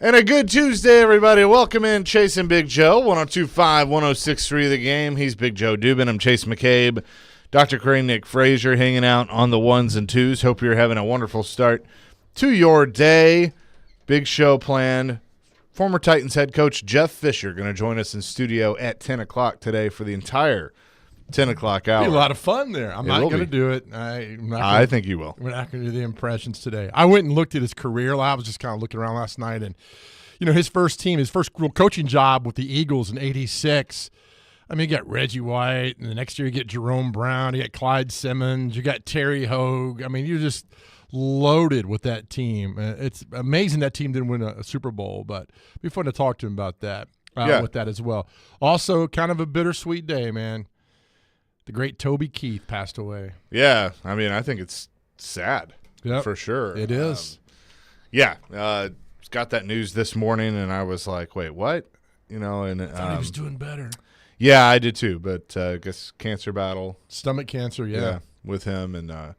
And a good Tuesday, everybody. Welcome in Chase and Big Joe, 102.5, 106.3 The Game. He's Big Joe Dubin. I'm Chase McCabe. Dr. Crane, Nick Frazier hanging out on the ones and twos. Hope you're having a wonderful start to your day. Big show planned. Former Titans head coach Jeff Fisher going to join us in studio at 10 o'clock today for the entire 10 o'clock hour. It'll be a lot of fun there. I'm not going to do it. I think you will. We're not going to do the impressions today. I went and looked at his career. I was just kind of looking around last night, and his first real coaching job with the Eagles in '86. I mean, you got Reggie White, and the next year you get Jerome Brown, you got Clyde Simmons, you got Terry Hogue. I mean, you're just loaded with that team. It's amazing that team didn't win a Super Bowl, but it'd be fun to talk to him about that. With that as well. Also, kind of a bittersweet day, man. The great Toby Keith passed away. Yeah, I mean, I think it's sad for sure. It is. Got that news this morning, and I was like, wait, what? I thought he was doing better. Yeah, I did too, but I guess cancer battle. Stomach cancer, yeah with him. And,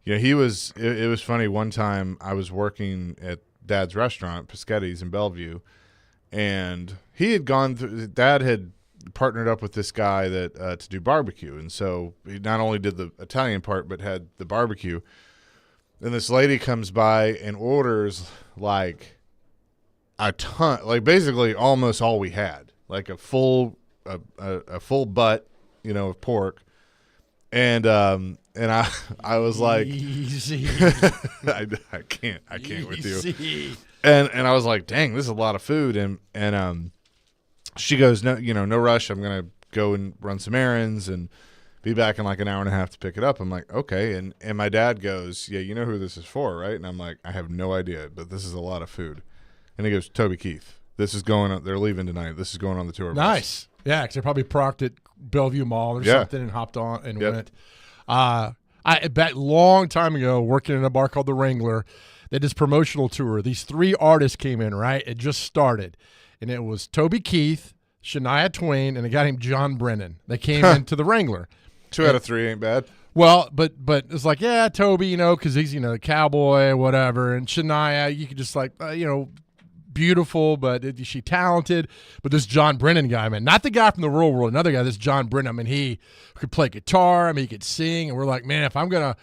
he was it was funny. One time I was working at Dad's restaurant, Piscetti's in Bellevue, and he had gone through – Dad had – partnered up with this guy that to do barbecue, and so he not only did the Italian part but had the barbecue. And this lady comes by and orders like a ton, like basically almost all we had, like a full butt, of pork. And I was like, easy. I can't with you. And I was like, dang, this is a lot of food. And she goes, no rush. I'm going to go and run some errands and be back in like an hour and a half to pick it up. I'm like, okay. And my dad goes, yeah, you know who this is for, right? And I'm like, I have no idea, but this is a lot of food. And he goes, Toby Keith. This is going on. They're leaving tonight. This is going on the tour bus. Nice. Yeah, because they probably parked at Bellevue Mall or something and hopped on and went. I bet long time ago, working in a bar called The Wrangler, they did this promotional tour. These three artists came in, right? It just started. And it was Toby Keith, Shania Twain, and a guy named John Brennan. They came into the Wrangler. 2 out of 3 ain't bad. Well, but it's like, yeah, Toby, because he's, a cowboy, whatever. And Shania, you could just like, beautiful, but is she talented? But this John Brennan guy, man, not the guy from the real world, another guy, this John Brennan, I mean, he could play guitar. I mean, he could sing. And we're like, man, if I'm going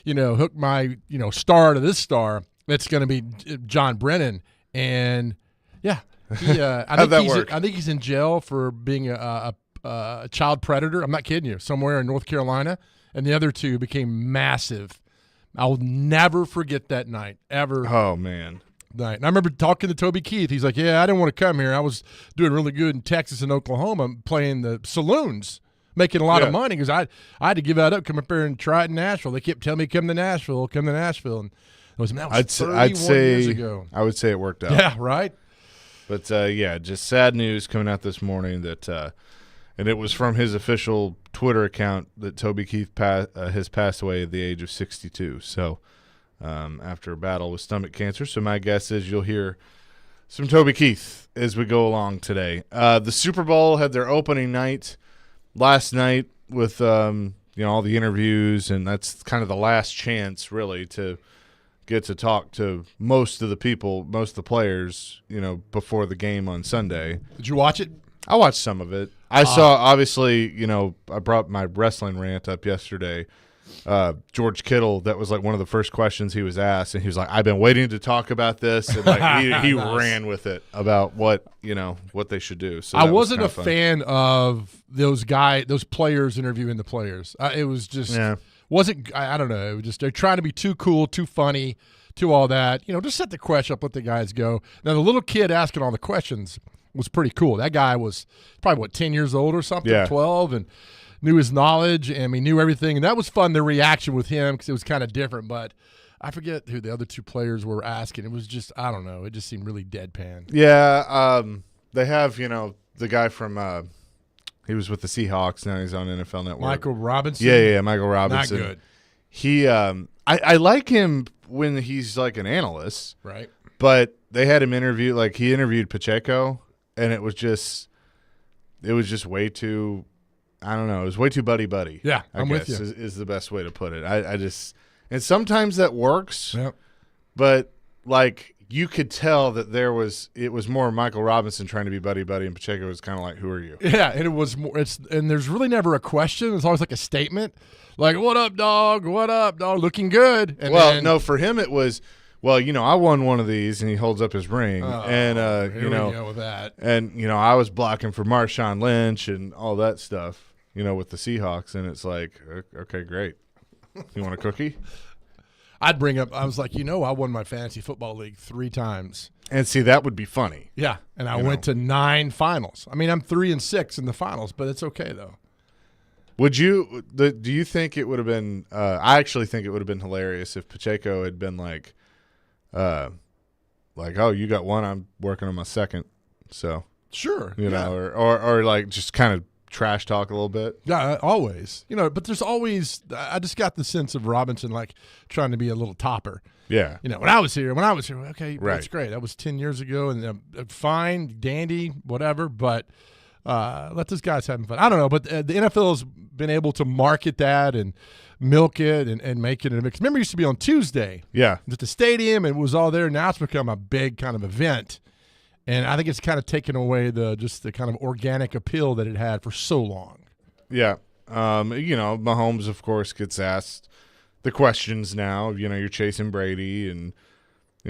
to, hook my, star to this star, it's going to be John Brennan. And, yeah. How'd that work? I think he's in jail for being a child predator. I'm not kidding you. Somewhere in North Carolina, and the other two became massive. I'll never forget that night ever. Oh man, night. And I remember talking to Toby Keith. He's like, "Yeah, I didn't want to come here. I was doing really good in Texas and Oklahoma, playing the saloons, making a lot of money because I had to give that up, come up here and try it in Nashville. They kept telling me, come to Nashville, and that was 31 years ago. I would say it worked out. Yeah, right. But, just sad news coming out this morning that and it was from his official Twitter account that Toby Keith has passed away at the age of 62. So after a battle with stomach cancer. So my guess is you'll hear some Toby Keith as we go along today. The Super Bowl had their opening night last night with, all the interviews, and that's kind of the last chance really to get to talk to most of the people, most of the players, before the game on Sunday. Did you watch it? I watched some of it. I saw, obviously, I brought my wrestling rant up yesterday. George Kittle, that was like one of the first questions he was asked, and he was like, I've been waiting to talk about this. And like he nice. Ran with it about what they should do. So I wasn't a fan of those players interviewing the players. It was just wasn't I don't know. It was just they're trying to be too cool, too funny, too all that. Just set the question up, let the guys go. Now the little kid asking all the questions was pretty cool. That guy was probably 10 years old or something, 12, and knew his knowledge and he knew everything. And that was fun. The reaction with him because it was kind of different. But I forget who the other two players were asking. It was just I don't know. It just seemed really deadpan. Yeah, they have the guy from. He was with the Seahawks. Now he's on NFL Network. Michael Robinson? Yeah, Michael Robinson. Not good. He, I like him when he's like an analyst. Right. But they had him interview, like he interviewed Pacheco, and it was just way too, I don't know, it was way too buddy-buddy. Yeah, I'm with you. Is the best way to put it. I just, and sometimes that works. Yep. But like you could tell that it was more Michael Robinson trying to be buddy, and Pacheco was kind of like, who are you? Yeah, and it was more. And there's really never a question. It's always like a statement, like "What up, dog? What up, dog? Looking good." And no, for him it was, well, I won one of these, and he holds up his ring, and here we go with that. And I was blocking for Marshawn Lynch and all that stuff, with the Seahawks, and it's like, okay, great. You want a cookie? I'd bring up. I was like, I won my fantasy football league 3 times. And see, that would be funny. Yeah, and I went to 9 finals. I mean, I'm 3-6 in the finals, but it's okay though. Would you? Do you think it would have been? I actually think it would have been hilarious if Pacheco had been like, oh, you got one. I'm working on my second. So sure, know, or like just kind of trash talk a little bit. Yeah, always. But there's always. I just got the sense of Robinson like trying to be a little topper. Yeah. When I was here, okay, right. That's great. That was 10 years ago, and fine, dandy, whatever. But let those guys have fun. I don't know, but the NFL has been able to market that and milk it and make it a mix. Remember, it used to be on Tuesday. Yeah. At the stadium, and it was all there. Now it's become a big kind of event. And I think it's kind of taken away the kind of organic appeal that it had for so long. Yeah. Mahomes, of course, gets asked the questions now. You're chasing Brady and,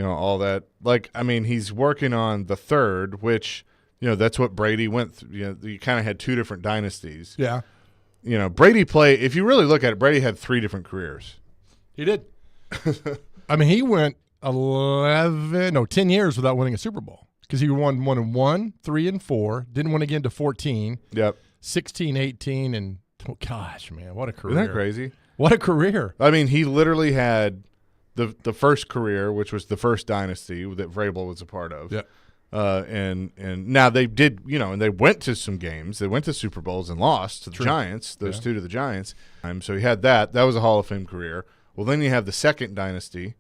all that. Like, I mean, he's working on the third, which, that's what Brady went through. You kind of had 2 different dynasties. Yeah. Brady if you really look at it, Brady had 3 different careers. He did. I mean, he went 10 years without winning a Super Bowl. Because he won 1-1, 3-4, didn't win again to 14. Yep. 16, 18, and gosh, man, what a career! Isn't that crazy? What a career! I mean, he literally had the first career, which was the first dynasty that Vrabel was a part of. Yeah. And now they did, and they went to some games. They went to Super Bowls and lost to the Giants. Those 2 to the Giants. So he had that. That was a Hall of Fame career. Well, then you have the second dynasty,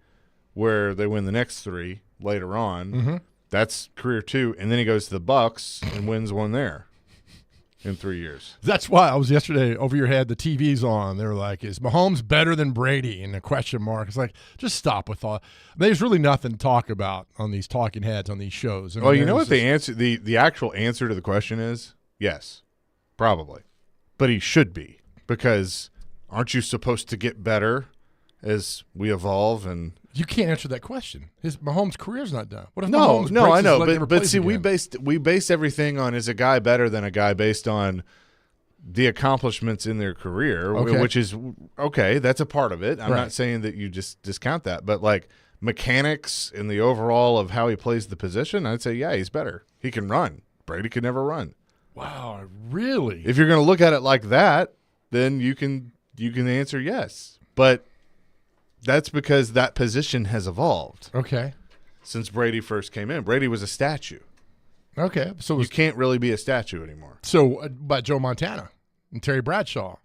where they win the next 3 later on. Mm-hmm. That's career 2, and then he goes to the Bucks and wins one there in 3 years. That's why I was yesterday over your head. The TV's on. They were like, "Is Mahomes better than Brady?" And a question mark. It's like, just stop with all. There's really nothing to talk about on these talking heads on these shows. Well, you know what the answer, the actual answer to the question is? Yes, probably, but he should be, because aren't you supposed to get better as we evolve and? You can't answer that question. Mahomes' career's not done. What if No, Mahomes breaks I know, his leg and never but plays see, again? we base everything on, is a guy better than a guy based on the accomplishments in their career, which is okay. That's a part of it. I'm not saying that you just discount that, but like mechanics and the overall of how he plays the position, I'd say, yeah, he's better. He can run. Brady could never run. Wow, really? If you're going to look at it like that, then you can answer yes, but. That's because that position has evolved. Okay. Since Brady first came in. Brady was a statue. Okay. So you can't really be a statue anymore. So, but Joe Montana and Terry Bradshaw,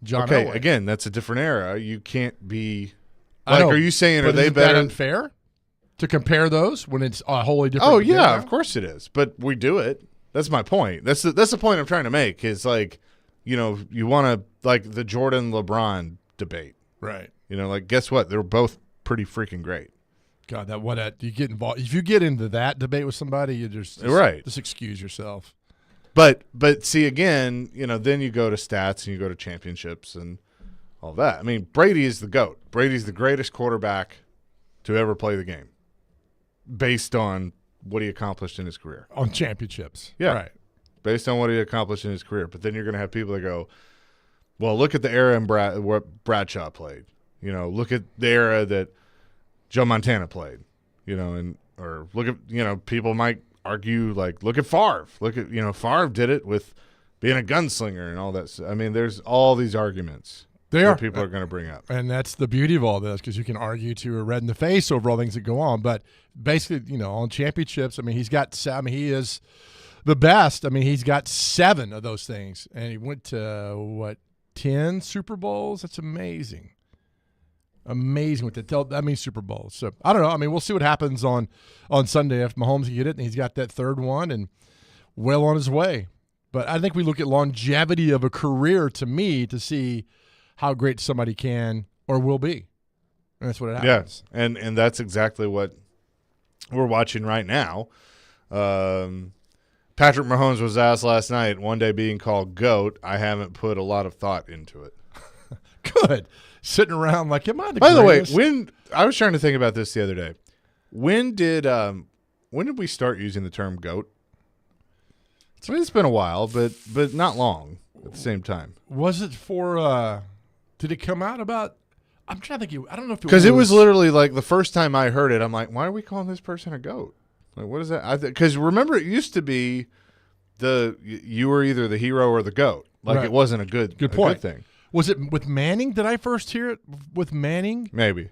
John Okay, Elway. again, that's a different era. You can't be like, are you saying, are they better? That unfair to compare those when it's a wholly different? Oh, yeah, of course it is. But we do it. That's my point. That's the point I'm trying to make is like, you want to, like the Jordan LeBron debate. Right. Like, guess what? They're both pretty freaking great. God, you get involved. If you get into that debate with somebody, you just excuse yourself. But see, again, then you go to stats and you go to championships and all that. I mean, Brady is the GOAT. Brady's the greatest quarterback to ever play the game based on what he accomplished in his career. On championships. Yeah. Right. Based on what he accomplished in his career. But then you're going to have people that go, well, look at the era in what Bradshaw played. Look at the era that Joe Montana played, or look at, people might argue, like, look at Favre. Look at, Favre did it with being a gunslinger and all that. I mean, there's all these arguments that people are going to bring up. And that's the beauty of all this, because you can argue to a red in the face over all things that go on. But basically, on championships, I mean, he is the best. I mean, he's got 7 of those things. And he went to, 10 Super Bowls? That's amazing. Amazing with that means Super Bowls. So I don't know. I mean, we'll see what happens on Sunday if Mahomes can get it, and he's got that third one and well on his way. But I think we look at longevity of a career to see how great somebody can or will be. And that's what it happens. Yeah, and that's exactly what we're watching right now. Patrick Mahomes was asked last night, one day being called GOAT. I haven't put a lot of thought into it. Good. Sitting around like, am I the By the way, greatest? when I was trying to think about this the other day, when did we start using the term GOAT? I mean, it's been a while, but not long at the same time. Was it for did it come out about I'm trying to think I don't know if Because it was literally like the first time I heard it, I'm like, why are we calling this person a GOAT? Like, what is that? Because remember, it used to be you were either the hero or the GOAT. Like, Right. it wasn't a good point. thing. Was it with Manning? Did I first hear it with Manning Maybe.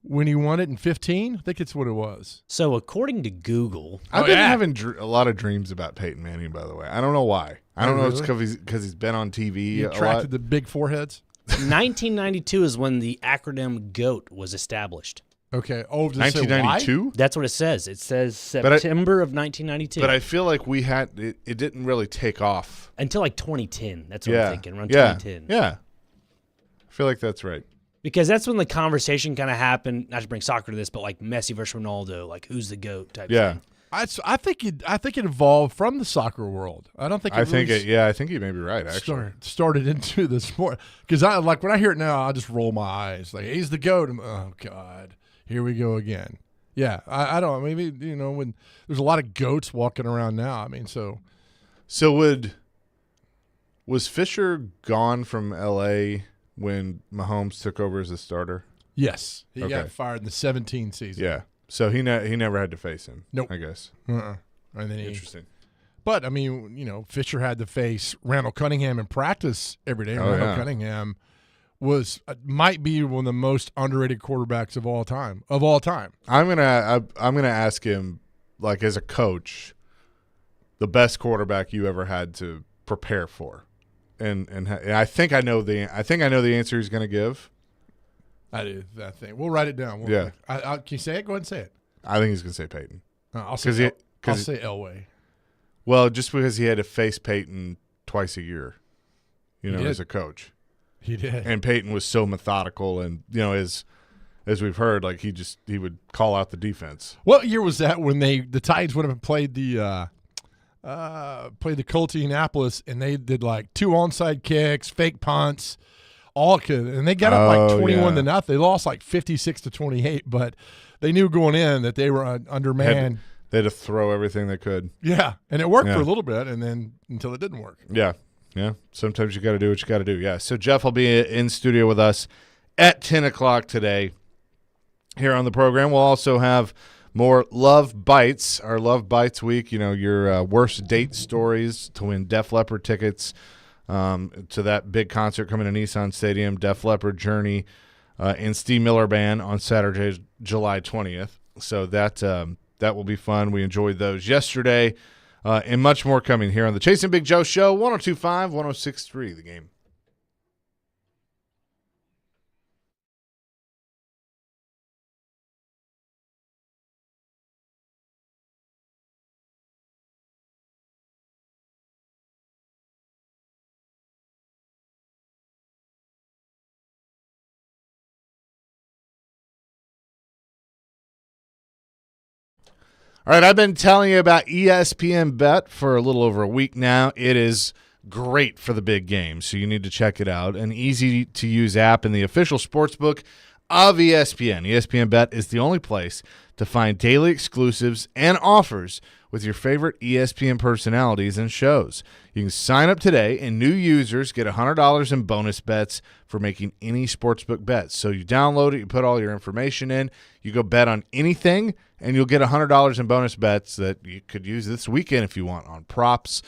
when he won it in 15? I think it's what it was. So according to Google, I've been yeah. having a lot of dreams about Peyton Manning, by the way. I don't know why. I don't know if it's really? because he's been on TV He a lot. attracted the big foreheads. 1992 is when the acronym GOAT was established. Okay. Oh, does it say why? 1992? That's what it says. It says But I- September of 1992. But I feel like it didn't really take off. Until like 2010. That's what Yeah. I'm thinking, around yeah. 2010. Yeah. I feel like that's right. Because that's when the conversation kind of happened, not to bring soccer to this, but like Messi versus Ronaldo, like who's the GOAT type Yeah. thing. I think it evolved from the soccer world. I don't think I think you may be right, actually. started into the sport because I like when I hear it now, I just roll my eyes like he's the GOAT. Oh God, here we go again. Yeah, I don't. Maybe when there's a lot of goats walking around now. I mean, so was Fisher gone from L.A. when Mahomes took over as a starter? yes, he Okay. got fired in the 17 season. Yeah. So he never had to face him. Nope. I guess. And then Interesting. But I mean, Fisher had to face Randall Cunningham in practice every day. Oh, Randall yeah. Cunningham might be one of the most underrated quarterbacks of all time. I'm gonna ask him, like, as a coach, the best quarterback you ever had to prepare for, and I think I know the answer he's gonna give. That is that thing. We'll write it down. Yeah. Can you say it? Go ahead and say it. I think he's gonna say Peyton. I'll 'Cause say he- 'cause- I'll say Elway. Well, just because he had to face Peyton twice a year, did. as a coach, He did. and Peyton was so methodical, and as we've heard, like he would call out the defense. What year was that when the Titans would have played the Colts Indianapolis and they did like 2 onside kicks, fake punts, and they got up like 21 to nothing. They lost like 56-28, but they knew going in that they were undermanned. They had to throw everything they could. Yeah, and it worked Yeah. for a little bit, and then until it didn't work. Yeah. Yeah. Sometimes you got to do what you got to do. Yeah. So Jeff will be in studio with us at 10 o'clock today here on the program. We'll also have more Love Bites, our Love Bites week, your worst date stories to win Def Leppard tickets to that big concert coming to Nissan Stadium, Def Leppard, Journey, and Steve Miller Band on Saturday, July 20th. So that will be fun. We enjoyed those yesterday. And much more coming here on the Chasing Big Joe Show, 102.5, 106.3, The Game. All right, I've been telling you about ESPN Bet for a little over a week now. It is great for the big games, so you need to check it out. An easy-to-use app and the official sportsbook of ESPN. ESPN Bet is the only place to find daily exclusives and offers with your favorite ESPN personalities and shows. You can sign up today, and new users get $100 in bonus bets for making any sportsbook bets. So you download it, you put all your information in, you go bet on anything, and you'll get $100 in bonus bets that you could use this weekend if you want on props.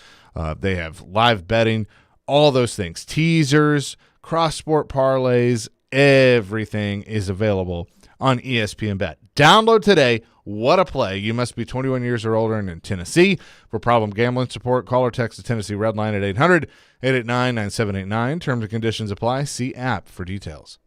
They have live betting, all those things, teasers, cross-sport parlays, everything is available on ESPN Bet. Download today. What a play. You must be 21 years or older and in Tennessee. For problem gambling support, call or text the Tennessee Red Line at 800-889-9789. Terms and conditions apply. See app for details.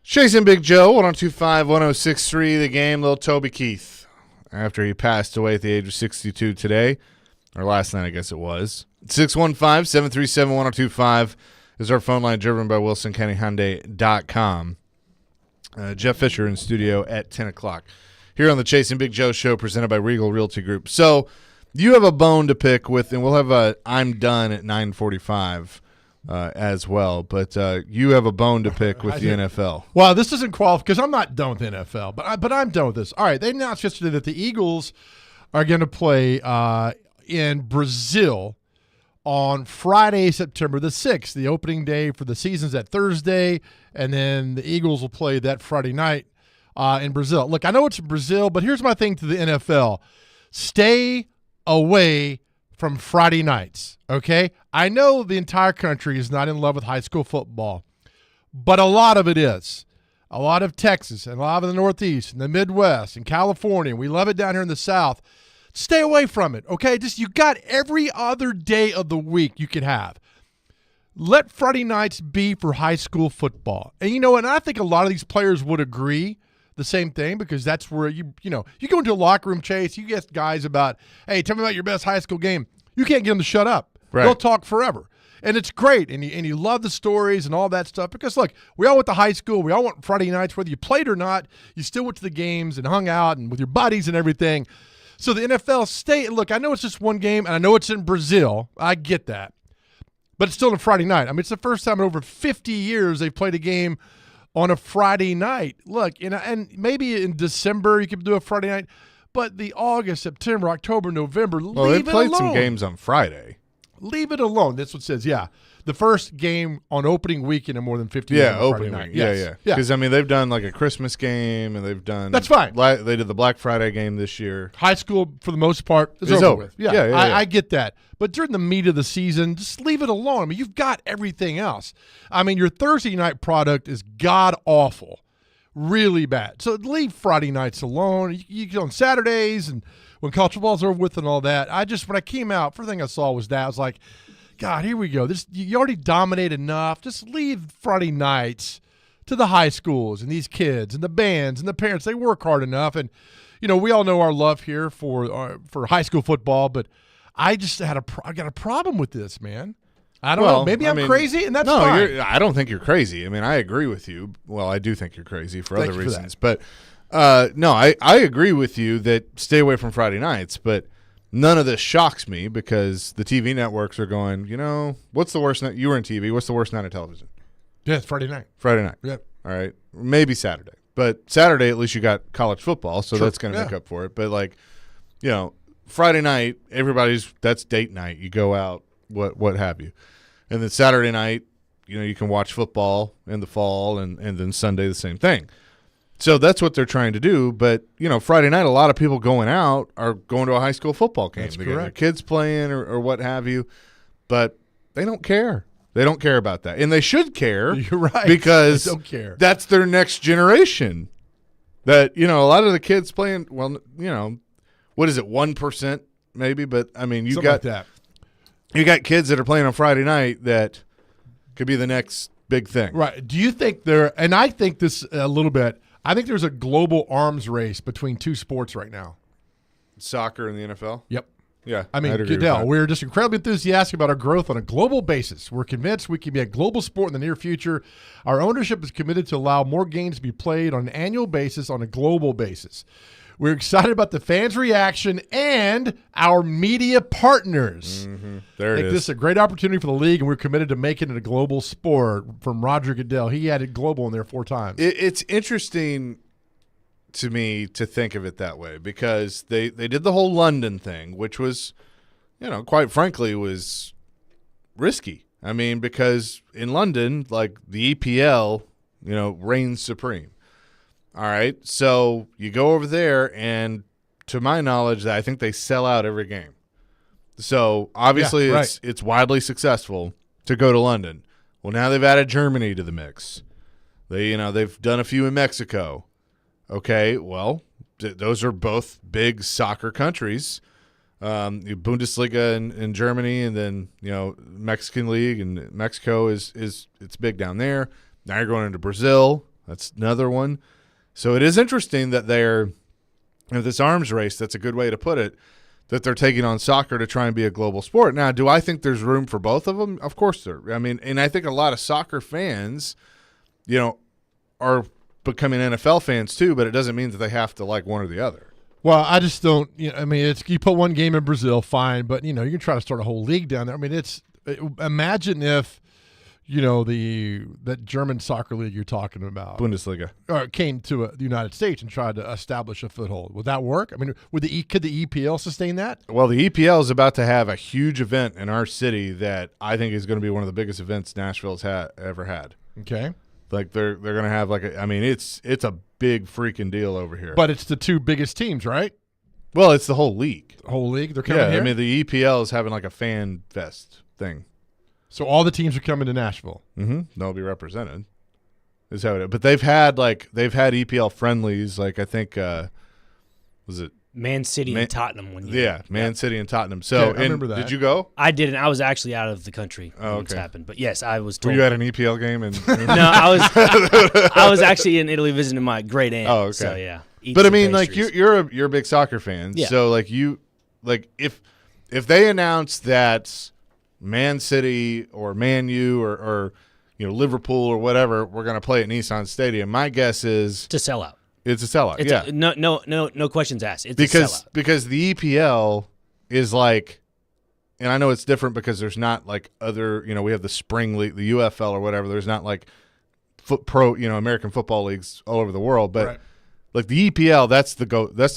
Chasing Big Joe, 102.5, 106.3, the game. Little Toby Keith, after he passed away at the age of 62 today, or last night, I guess it was. 615-737-1025 is our phone line, driven by WilsonCountyHyundai.com. Jeff Fisher in studio at 10 o'clock. Here on the Chasing Big Joe show, presented by Regal Realty Group. So you have a bone to pick with, and we'll have a I'm Done at 9:45 as well. But you have a bone to pick with the NFL. Well, this doesn't qualify because I'm not done with the NFL, but I'm done with this. All right, they announced yesterday that the Eagles are going to play in Brazil on Friday, September the 6th. The opening day for the season's that Thursday, and then the Eagles will play that Friday night in Brazil. Look, I know it's Brazil, but here's my thing to the NFL. Stay away from Friday nights, okay? I know the entire country is not in love with high school football, but a lot of it is. A lot of Texas and a lot of the Northeast and the Midwest and California. We love it down here in the South. Stay away from it, okay? Just you got every other day of the week you could have. Let Friday nights be for high school football. And you know what? I think a lot of these players would agree the same thing, because that's where you go into a locker room, Chase, you get guys about, hey, tell me about your best high school game. You can't get them to shut up. Right. They'll talk forever. And it's great, and you love the stories and all that stuff, because, look, we all went to high school. We all went Friday nights. Whether you played or not, you still went to the games and hung out and with your buddies and everything. So the NFL look, I know it's just one game, and I know it's in Brazil. I get that. But it's still on a Friday night. I mean, it's the first time in over 50 years they've played a game on a Friday night. Look, and maybe in December you could do a Friday night, but the August, September, October, November, leave it alone. Well, they played some games on Friday. Leave it alone. That's what it says, yeah. The first game on opening weekend in more than 50 years. Yeah, opening week. Yeah. Because, I mean, they've done like a Christmas game, and they've done – That's fine. They did the Black Friday game this year. High school, for the most part, is over with. Yeah. I get that. But during the meat of the season, just leave it alone. I mean, you've got everything else. I mean, your Thursday night product is god-awful, really bad. So leave Friday nights alone. You go on Saturdays and when college football's over with and all that. When I came out, first thing I saw was that. I was like, God, here we go. You already dominate enough. Just leave Friday nights to the high schools and these kids and the bands and the parents. They work hard enough. And, we all know our love here for high school football, but I just I got a problem with this, man. I don't know. Maybe I'm crazy, and that's fine. I don't think you're crazy. I mean, I agree with you. Well, I do think you're crazy for other reasons. But no, I agree with you that stay away from Friday nights, but none of this shocks me because the TV networks are going, what's the worst night? You were in TV. What's the worst night of television? Yeah, it's Friday night. Friday night. Yep. All right. Maybe Saturday. But Saturday, at least you got college football, so that's going to make up for it. But, Friday night, that's date night. You go out, what have you. And then Saturday night, you can watch football in the fall, and then Sunday the same thing. So that's what they're trying to do. But, Friday night, a lot of people going out are going to a high school football game. That's they correct. got their kids playing or what have you. But they don't care. They don't care about that. And they should care. You're right. Because they don't care. That's their next generation. That, a lot of the kids playing, what is it, 1% maybe? But, I mean, Something like that. You got kids that are playing on Friday night that could be the next big thing. Right. Do you think and I think this a little bit, I think there's a global arms race between two sports right now. Soccer and the NFL? Yep. Yeah. I mean, Goodell, we're just incredibly enthusiastic about our growth on a global basis. We're convinced we can be a global sport in the near future. Our ownership is committed to allow more games to be played on an annual basis on a global basis. We're excited about the fans' reaction and our media partners. Mm-hmm. There it is. I think this is a great opportunity for the league, and we're committed to making it a global sport. From Roger Goodell. He added global in there 4 times. It's interesting to me to think of it that way because they did the whole London thing, which was, quite frankly, was risky. I mean, because in London, like the EPL, reigns supreme. All right, so you go over there, and to my knowledge, I think they sell out every game. So obviously, it's widely successful to go to London. Well, now they've added Germany to the mix. They've done a few in Mexico. Okay, well, those are both big soccer countries. Bundesliga in Germany, and then Mexican League, and Mexico is it's big down there. Now you're going into Brazil. That's another one. So it is interesting that they're this arms race. That's a good way to put it. That they're taking on soccer to try and be a global sport. Now, do I think there's room for both of them? Of course there. I mean, and I think a lot of soccer fans, are becoming NFL fans too. But it doesn't mean that they have to like one or the other. Well, I just don't. I mean, it's you put one game in Brazil, fine, but you can try to start a whole league down there. I mean, imagine if that German soccer league you're talking about, Bundesliga, came to the United States and tried to establish a foothold. Would that work? I mean, could the EPL sustain that? Well, the EPL is about to have a huge event in our city that I think is going to be one of the biggest events Nashville's ever had. Okay. Like they're going to have it's a big freaking deal over here. But it's the two biggest teams, right? Well, it's the whole league. Whole league. They're coming here. I mean, the EPL is having like a fan fest thing. So all the teams are coming to Nashville. Mm-hmm. They'll be represented. Is how it is. But they've had EPL friendlies. Like I think was it Man City and Tottenham one year. Yeah, Man City and Tottenham. So I remember that. Did you go? I didn't. I was actually out of the country when Oh, it's okay. happened. But yes, I was Were told. you at an EPL game? No, I was actually in Italy visiting my great aunt. Oh, okay. So yeah. But I mean, like you're a big soccer fan. Yeah. So if they announce that Man City or Man U or Liverpool or whatever, we're going to play at Nissan Stadium, my guess is to sell out. it's a sellout. It's Yeah. no questions asked. It's a sellout. Because the EPL is like, and I know it's different because there's not like other, we have the spring league, the UFL or whatever. There's not like American football leagues all over the world, but Right. like the EPL, that's the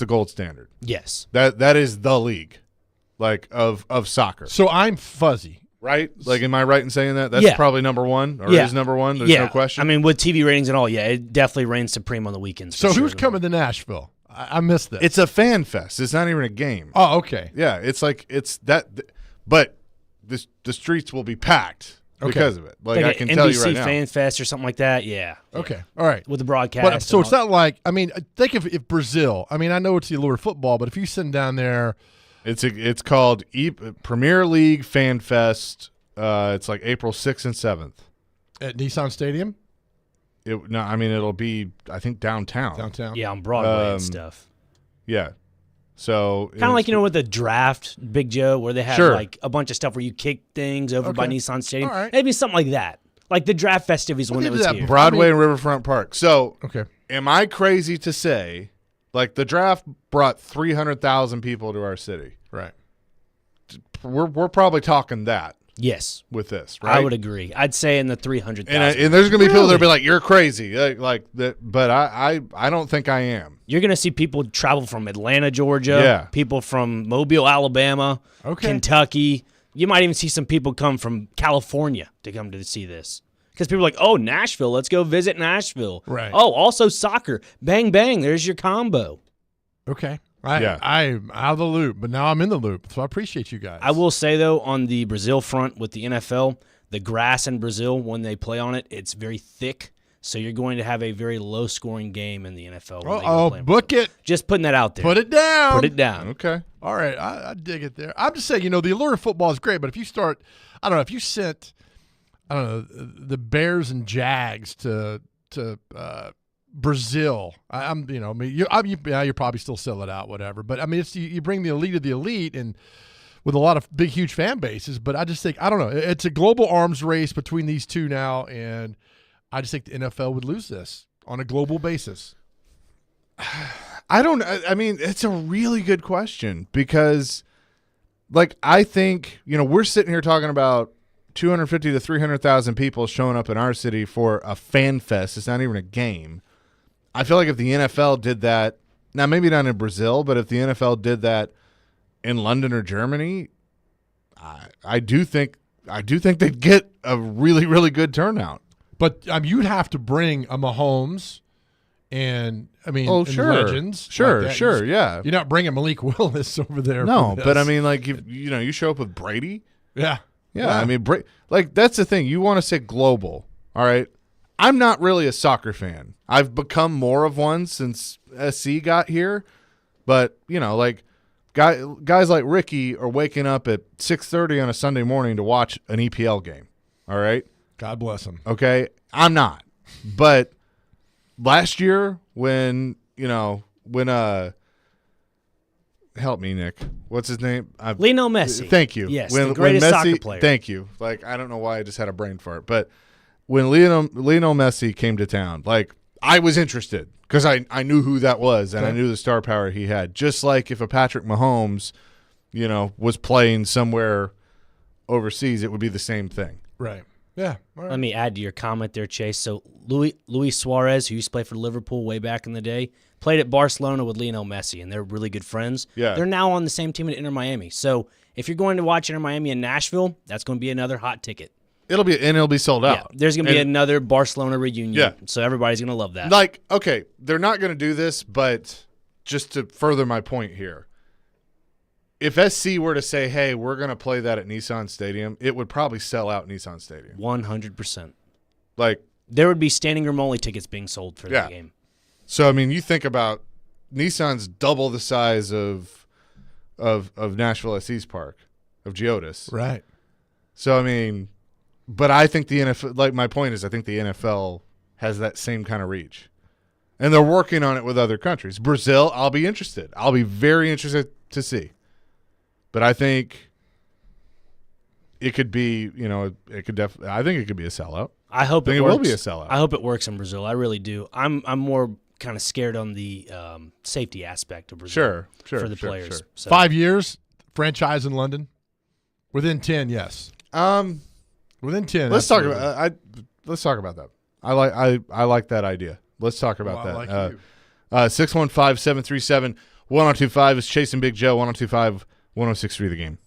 gold standard. Yes. That is the league, like of soccer, So I'm fuzzy. right? Like, am I right in saying that? That's Yeah. probably number one, or Yeah. is number one? There's Yeah. no question. I mean, with TV ratings and all, yeah, it definitely reigns supreme on the weekends. So for sure. who's coming to Nashville? I missed that. it's a fan fest. It's not even a game. Oh, okay. Yeah, it's like but the streets will be packed because of it. Like I can NBC tell you right now. Fan Fest or something like that. Yeah. Okay. All right. With the broadcast. But so and it's all- not like, I mean, think if Brazil, I mean, I know it's the allure of football, but if you send down there, It's called Premier League Fan Fest. It's like April 6th and 7th. at Nissan Stadium It'll be, I think, downtown. downtown. Yeah, on Broadway Um, and stuff. Yeah. So Kind of like, with the draft, Big Joe, where they have Sure. like a bunch of stuff where you kick things over by Okay. Nissan Stadium. All right. Maybe something like that. Like the draft festivities Well, when they it do was that here. Broadway I mean- and Riverfront Park. So Okay. am I crazy to say, like, the draft brought 300,000 people to our city? Right. We're probably talking that Yes. with this, right? I would agree. I'd say in the 300,000. And there's gonna be people that'll be Really? like, "You're crazy," like that. But I don't think I am. You're going to see people travel from Atlanta, Georgia, Yeah. people from Mobile, Alabama, Okay. Kentucky. You might even see some people come from California to come to see this. Because people are like, oh, Nashville, let's go visit Nashville. Right. Oh, also soccer. Bang, bang, there's your combo. Okay. Yeah. I'm out of the loop, but now I'm in the loop, so I appreciate you guys. I will say, though, on the Brazil front with the NFL, the grass in Brazil, when they play on it, it's very thick. So you're going to have a very low-scoring game in the NFL. when they go play in book Brazil. it. Just putting that out there. Put it down. Put it down. Okay. All right, I dig it there. I'm just saying, the allure of football is great, but if you start, I don't know, if you sent, I don't know, the Bears and Jags to Brazil, you're probably still sell it out, whatever. But I mean, it's you bring the elite of the elite and with a lot of big, huge fan bases. But I just think, I don't know, it's a global arms race between these two now, and I just think the NFL would lose this on a global basis. I mean, it's a really good question because, like, I think, we're sitting here talking about 250 to 300,000 people showing up in our city for a fan fest. It's not even a game. I feel like if the NFL did that, now maybe not in Brazil, but if the NFL did that in London or Germany, I do think they'd get a really, really good turnout. But you'd have to bring a Mahomes and, and legends. Sure, like that. sure, yeah. You're not bringing Malik Willis over there. No, for this. but I mean, like, you show up with Brady. Yeah. Yeah, I mean, like, that's the thing. You want to say global, all right? I'm not really a soccer fan. I've become more of one since SC got here, but like guys like Ricky are waking up at 6:30 on a Sunday morning to watch an EPL game. All right, God bless him. okay, I'm not, but last year when help me, Nick. What's his name? Lionel Messi. Thank you. Yes, the greatest soccer player. Thank you. Like, I don't know why I just had a brain fart, but when Lionel Messi came to town, like, I was interested because I knew who that was and I knew the star power he had. Just like if a Patrick Mahomes, was playing somewhere overseas, it would be the same thing. Right. Yeah. All right. Let me add to your comment there, Chase. So Luis Suarez, who used to play for Liverpool way back in the day, played at Barcelona with Lionel Messi, and they're really good friends. Yeah. They're now on the same team at Inter Miami. So if you're going to watch Inter Miami in Nashville, that's going to be another hot ticket. It'll be sold out. Yeah, there's going to be another Barcelona reunion. Yeah. So everybody's going to love that. Like, okay, they're not going to do this, but just to further my point here, if SC were to say, hey, we're going to play that at Nissan Stadium, it would probably sell out Nissan Stadium. 100%. Like, there would be standing room only tickets being sold for that game. So, I mean, you think about Nissan's double the size of Nashville SC's park, of Geodis. Right. So, I mean, but I think the NFL, like, my point is I think the NFL has that same kind of reach. And they're working on it with other countries. Brazil, I'll be interested. I'll be very interested to see. But I think it could be, it could definitely. I think it could be a sellout. I hope I think it it works. will be a sellout. I hope it works in Brazil. I really do. I'm more kind of scared on the safety aspect of Brazil for the players. Sure. So. 5 years, franchise in London. Within 10, yes. Within 10. Let's talk absolutely. about. Let's talk about that. I like that idea. Let's talk about Well, I that. like you. 615-737-1025 is Chasing Big Joe. 1025-1063 the game.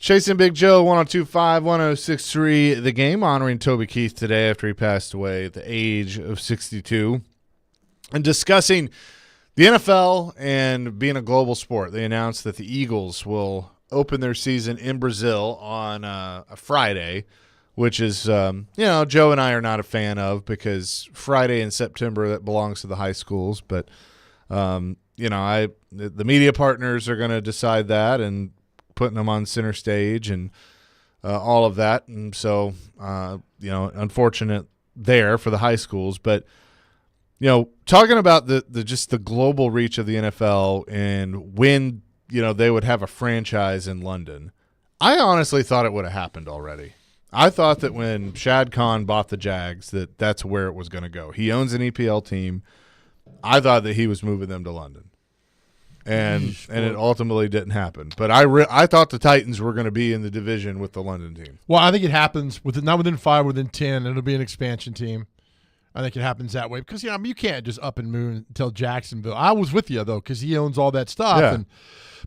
Chasing Big Joe, 102.5, 106.3. The Game honoring Toby Keith today after he passed away at the age of 62. And discussing the NFL and being a global sport, they announced that the Eagles will open their season in Brazil on a Friday, which is, Joe and I are not a fan of because Friday in September, that belongs to the high schools. But, the media partners are going to decide that and putting them on center stage and all of that. And so, unfortunate there for the high schools. But, talking about the global reach of the NFL and when, they would have a franchise in London, I honestly thought it would have happened already. I thought that when Shad Khan bought the Jags, that's where it was going to go. He owns an EPL team. I thought that he was moving them to London. And it ultimately didn't happen. But I thought the Titans were going to be in the division with the London team. Well, I think it happens not within 5, within 10. It'll be an expansion team. I think it happens that way because you can't just up and move until Jacksonville. I was with you though because he owns all that stuff. Yeah.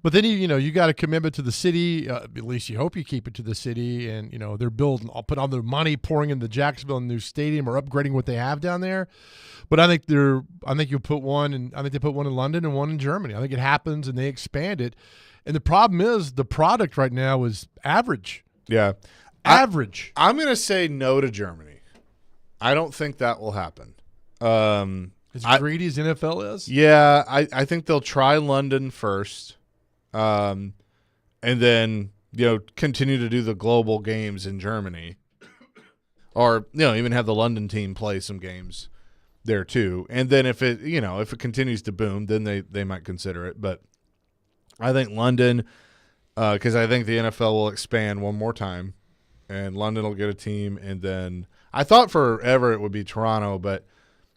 But then you got a commitment to the city. At least you hope you keep it to the city, and they're building. I'll put all their money pouring into Jacksonville new stadium or upgrading what they have down there. But I think you'll put one, and I think they put one in London and one in Germany. I think it happens and they expand it. And the problem is the product right now is average. Yeah, average. I'm going to say no to Germany. I don't think that will happen. As greedy as NFL is. Yeah, I think they'll try London first. And then, continue to do the global games in Germany or, even have the London team play some games there too. And then if it continues to boom, then they might consider it. But I think London, cause I think the NFL will expand one more time and London will get a team. And then I thought forever it would be Toronto, but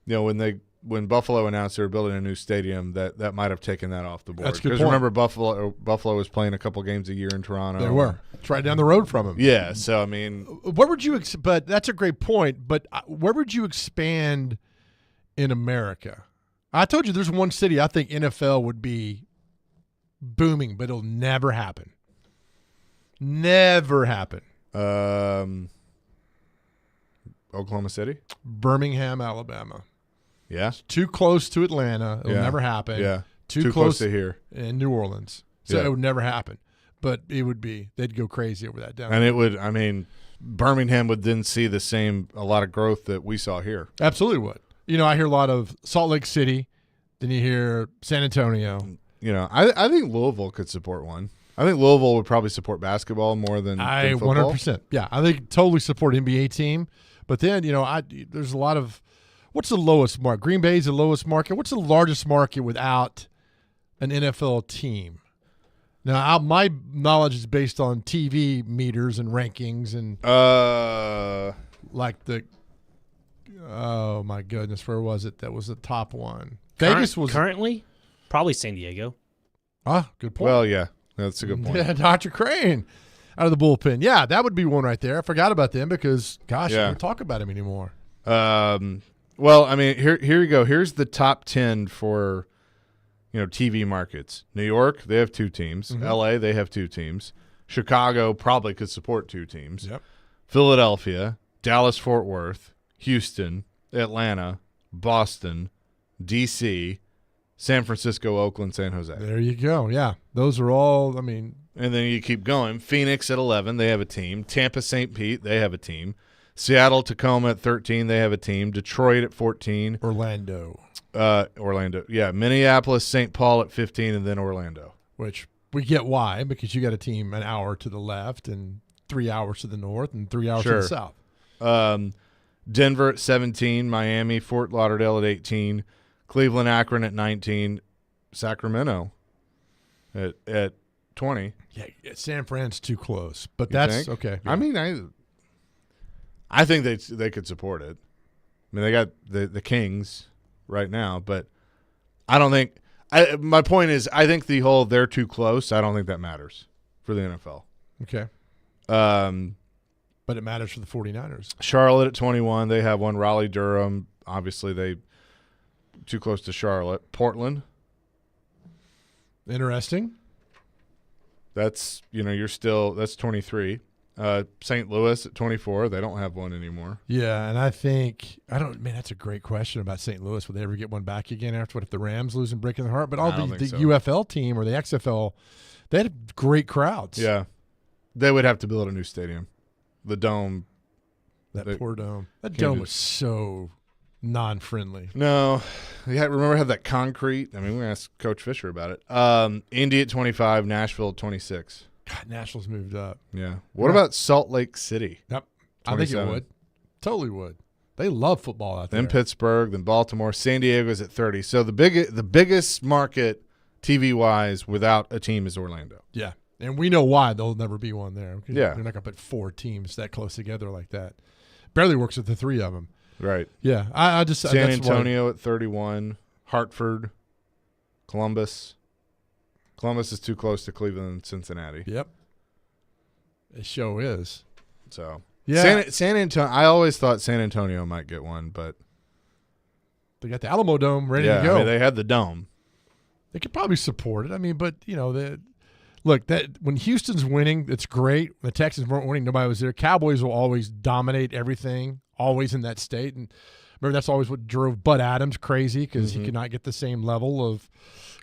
when Buffalo announced they were building a new stadium, that might have taken that off the board. That's a good Because point. remember, Buffalo was playing a couple games a year in Toronto. They were. It's right down the road from him. Yeah, so I mean, where would you? But that's a great point. But where would you expand in America? I told you there's one city I think NFL would be booming, but it'll never happen. Never happen. Oklahoma City, Birmingham, Alabama. Yeah, Too close to Atlanta. It'll never happen. Yeah, Too close to here. In New Orleans. So Yeah. it would never happen. But it would be. They'd go crazy over that down. And it would. I mean, Birmingham would then see a lot of growth that we saw here. Absolutely would. I hear a lot of Salt Lake City. Then you hear San Antonio. I think Louisville could support one. I think Louisville would probably support basketball more than football. 100%. Yeah, I think totally support NBA team. But then, there's a lot of what's the lowest market? Green Bay is the lowest market. What's the largest market without an NFL team? Now, my knowledge is based on TV meters and rankings and oh my goodness, where was it? That was the top one. Vegas was currently probably San Diego. Good point. Well, yeah, that's a good point. Yeah, Dr. Crane out of the bullpen. Yeah, that would be one right there. I forgot about them because, gosh, I don't talk about them anymore. Well, I mean, here you go. Here's the top 10 for, TV markets. New York, they have 2 teams. Mm-hmm. LA, they have 2 teams. Chicago probably could support 2 teams. Yep. Philadelphia, Dallas-Fort Worth, Houston, Atlanta, Boston, D.C., San Francisco, Oakland, San Jose. There you go. Yeah, those are all, and then you keep going. Phoenix at 11, they have a team. Tampa, St. Pete, they have a team. Seattle, Tacoma at 13, they have a team. Detroit at 14. Orlando. Yeah, Minneapolis, St. Paul at 15, and then Orlando. Which we get why, because you got a team an hour to the left and 3 hours to the north and 3 hours to the south. Denver at 17, Miami, Fort Lauderdale at 18, Cleveland, Akron at 19, Sacramento at 20. Yeah, San Fran's too close, but You that's think? okay. I mean, I think they could support it. I mean, they got the Kings right now, but I don't think my point is I think the whole they're too close, I don't think that matters for the NFL. Okay. But it matters for the 49ers. Charlotte at 21, they have one. Raleigh, Durham, obviously they too close to Charlotte. Portland. Interesting. That's that's 23. St. Louis at 24. They don't have one anymore. Yeah, and I think Man, that's a great question about St. Louis. Will they ever get one back again after what if the Rams lose and breaking their heart? But all I don't the think so. UFL team or the XFL, they had great crowds. Yeah, they would have to build a new stadium. The dome. That poor dome. That Can't dome do- was so non-friendly. No, remember had that concrete. I mean, we asked Coach Fisher about it. Indy at 25, Nashville at 26. God, Nationals moved up. Yeah. What about Salt Lake City? Yep. I think it 27. would. Totally would. They love football out there. Then Pittsburgh, then Baltimore. San Diego's at 30. So the biggest market TV-wise without a team is Orlando. Yeah. And we know why there'll never be one there. Yeah. They're not going to put 4 teams that close together like that. Barely works with the 3 of them. Right. Yeah. I just San that's why- Antonio at 31. Hartford. Columbus. Columbus is too close to Cleveland and Cincinnati. Yep. It sure is. So Yeah. San Antonio. I always thought San Antonio might get one, but They got the Alamo Dome ready yeah, to go. I mean, they had the dome. They could probably support it. I mean, but look, that when Houston's winning, it's great. When the Texans weren't winning, nobody was there. Cowboys will always dominate everything, always in that state. And remember, that's always what drove Bud Adams crazy because he could not get the same level of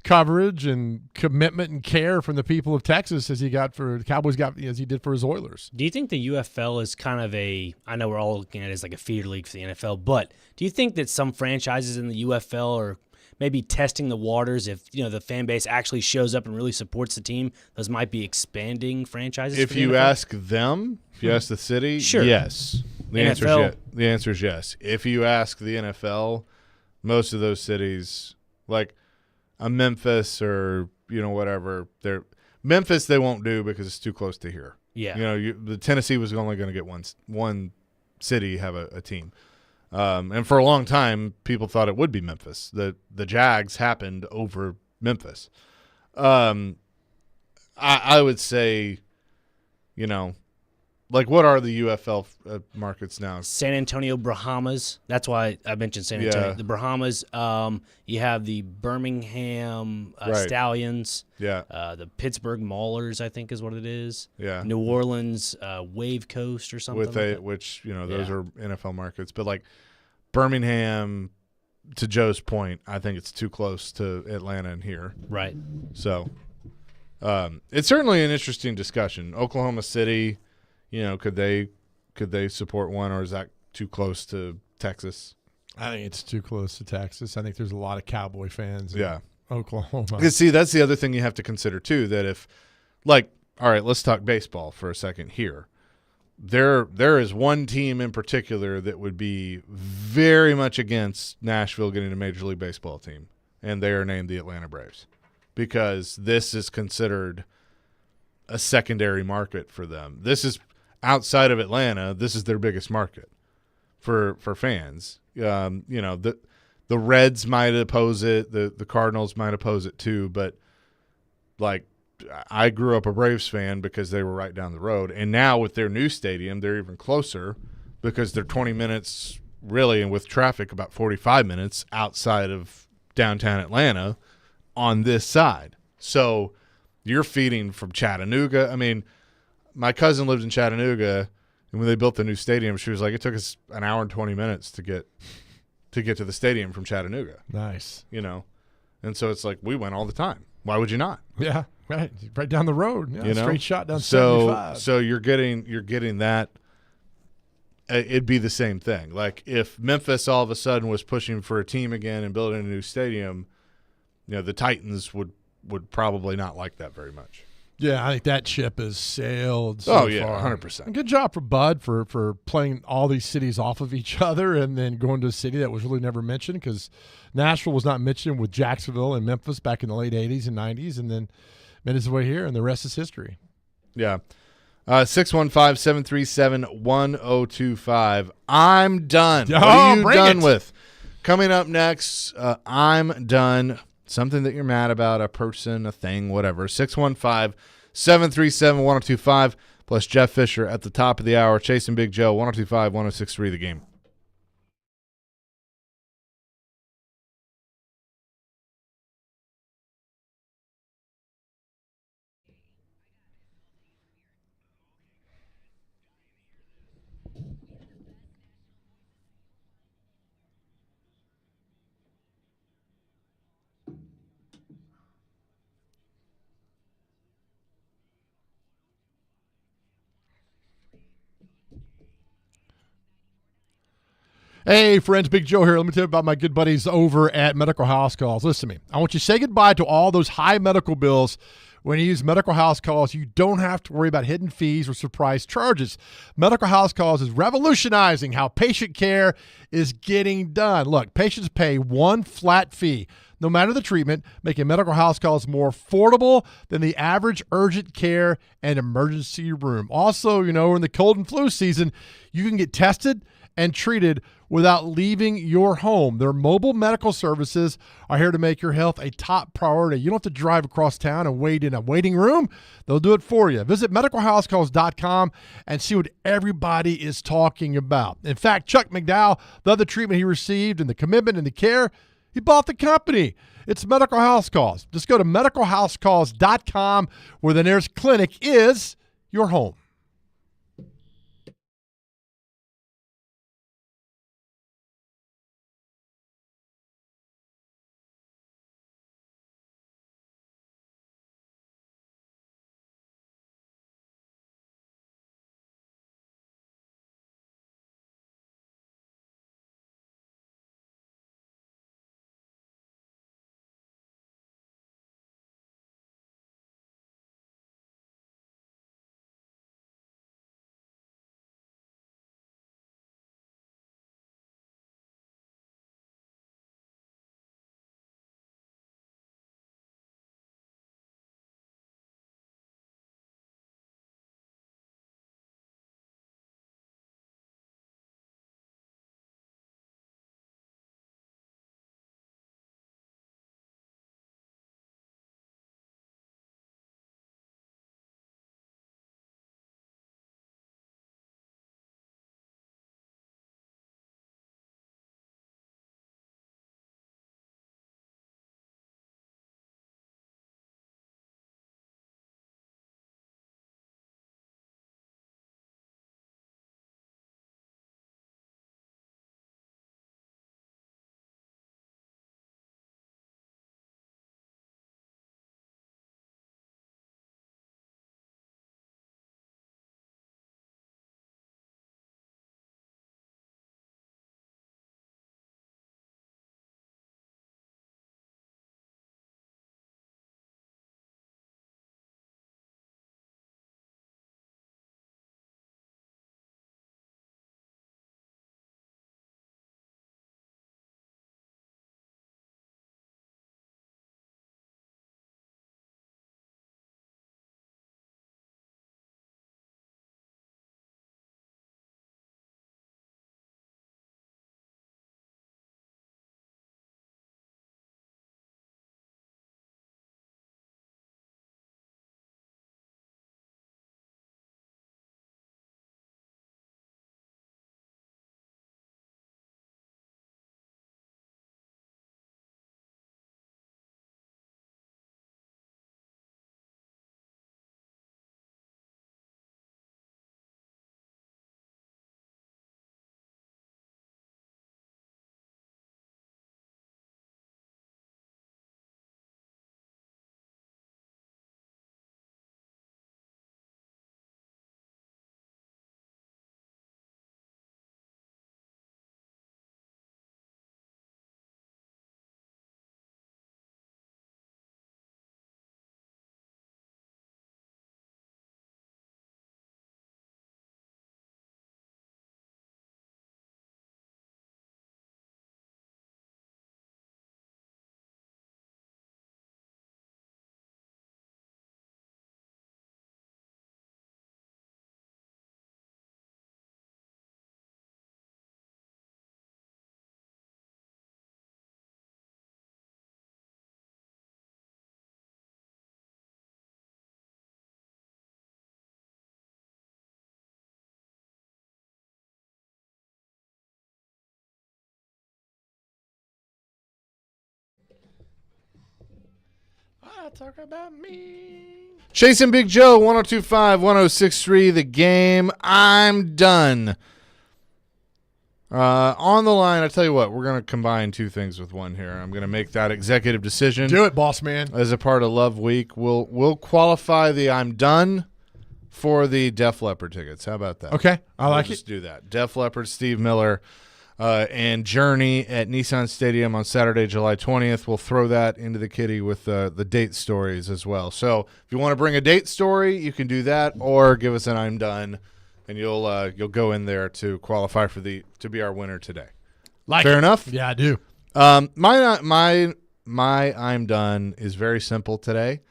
coverage and commitment and care from the people of Texas as he got for the Cowboys as he did for his Oilers. Do you think the UFL is kind of I know we're all looking at it as like a feeder league for the NFL, but do you think that some franchises in the UFL are maybe testing the waters if, the fan base actually shows up and really supports the team? Those might be expanding franchises. If for the you NFL? ask them, if you ask the city, Sure. yes. The NFL. answer is yes. If you ask the NFL, most of those cities, like a Memphis or whatever, Memphis they won't do because it's too close to here. Yeah. The Tennessee was only going to get one city have a team. And for a long time, people thought it would be Memphis. The Jags happened over Memphis. I would say, what are the UFL markets now? San Antonio Brahmas. That's why I mentioned San Antonio. Yeah. The Brahmas. You have the Birmingham Right. Stallions. Yeah, The Pittsburgh Maulers, I think, is what it is. yeah. New Orleans Wave Coast or something. With like that. which those Yeah. are NFL markets, but like Birmingham, to Joe's point, I think it's too close to Atlanta and here. Right. So, it's certainly an interesting discussion. Oklahoma City, could they support one, or is that too close to Texas? I think it's too close to Texas. I think there's a lot of Cowboy fans in Yeah. Oklahoma. Because see, that's the other thing you have to consider too. That if, all right, let's talk baseball for a second here. There is one team in particular that would be very much against Nashville getting a Major League Baseball team, and they are named the Atlanta Braves, because this is considered a secondary market for them. This is outside of Atlanta. This is their biggest market for fans. The Reds might oppose it. The Cardinals might oppose it too. But I grew up a Braves fan because they were right down the road. And now with their new stadium, they're even closer because they're 20 minutes really, and with traffic about 45 minutes outside of downtown Atlanta on this side. So you're feeding from Chattanooga. I mean, my cousin lived in Chattanooga, and when they built the new stadium, she was like, it took us an hour and 20 minutes to get to the stadium from Chattanooga, Nice. And so it's like we went all the time. Why would you not? Yeah, right down the road. Yeah, straight shot down 75. So you're getting that. It'd be the same thing. Like if Memphis all of a sudden was pushing for a team again and building a new stadium, the Titans would probably not like that very much. Yeah, I think that ship has sailed so Oh, yeah, far. 100%. And good job for Bud for playing all these cities off of each other and then going to a city that was really never mentioned, because Nashville was not mentioned with Jacksonville and Memphis back in the late 80s and 90s, and then made his way here, and the rest is history. Yeah. 615-737-1025. I'm done. What are you bring done it. with? Coming up next, I'm done. Something that you're mad about, a person, a thing, whatever. 615-737-1025, plus Jeff Fisher at the top of the hour. Chasing Big Joe, 102.5-106.3 The Game. Hey, friends, Big Joe here. Let me tell you about my good buddies over at Medical House Calls. Listen to me. I want you to say goodbye to all those high medical bills. When you use Medical House Calls, you don't have to worry about hidden fees or surprise charges. Medical House Calls is revolutionizing how patient care is getting done. Look, patients pay one flat fee, no matter the treatment, making Medical House Calls more affordable than the average urgent care and emergency room. Also, in the cold and flu season, you can get tested and treated without leaving your home. Their mobile medical services are here to make your health a top priority. You don't have to drive across town and wait in a waiting room. They'll do it for you. Visit medicalhousecalls.com and see what everybody is talking about. In fact, Chuck McDowell, the other treatment he received and the commitment and the care, he bought the company. It's Medical House Calls. Just go to medicalhousecalls.com, where the nearest clinic is your home. Talk about me. Chasing Big Joe, 1025, 1063, the game. I'm done. On the line, I tell you what, we're going to combine two things with one here. I'm going to make that executive decision. Do it, boss man. As a part of Love Week, we'll qualify the I'm done for the Def Leppard tickets. How about that? Okay, I like We'll it. just do that. Def Leppard, Steve Miller. and Journey at Nissan Stadium on Saturday, July 20th. We'll throw that into the kitty with the date stories as well. So if you want to bring a date story, you can do that, or give us an I'm done, and you'll go in there to qualify for to be our winner today. Fair enough? Yeah, I do. My I'm done is very simple today,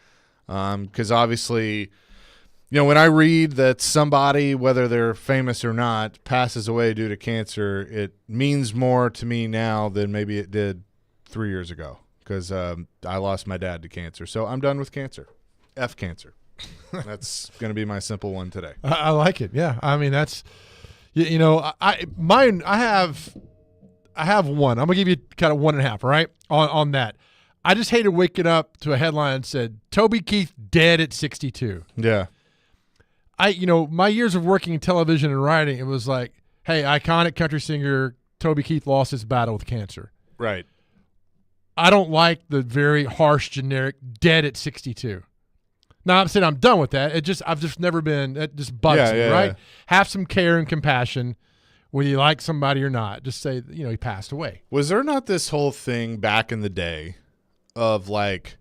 because obviously, when I read that somebody, whether they're famous or not, passes away due to cancer, it means more to me now than maybe it did 3 years ago, because I lost my dad to cancer. So I'm done with cancer. F cancer. That's going to be my simple one today. I like it. Yeah, I mean that's, I have one. I'm gonna give you kind of 1.5. Right on that. I just hated waking up to a headline that said Toby Keith dead at 62. Yeah. My years of working in television and writing, it was like, hey, iconic country singer Toby Keith lost his battle with cancer. Right. I don't like the very harsh, generic dead at 62. Now, I'm saying I'm done with that. I've just never been. It just bugs me, right? Yeah. Have some care and compassion, whether you like somebody or not. Just say, he passed away. Was there not this whole thing back in the day of like,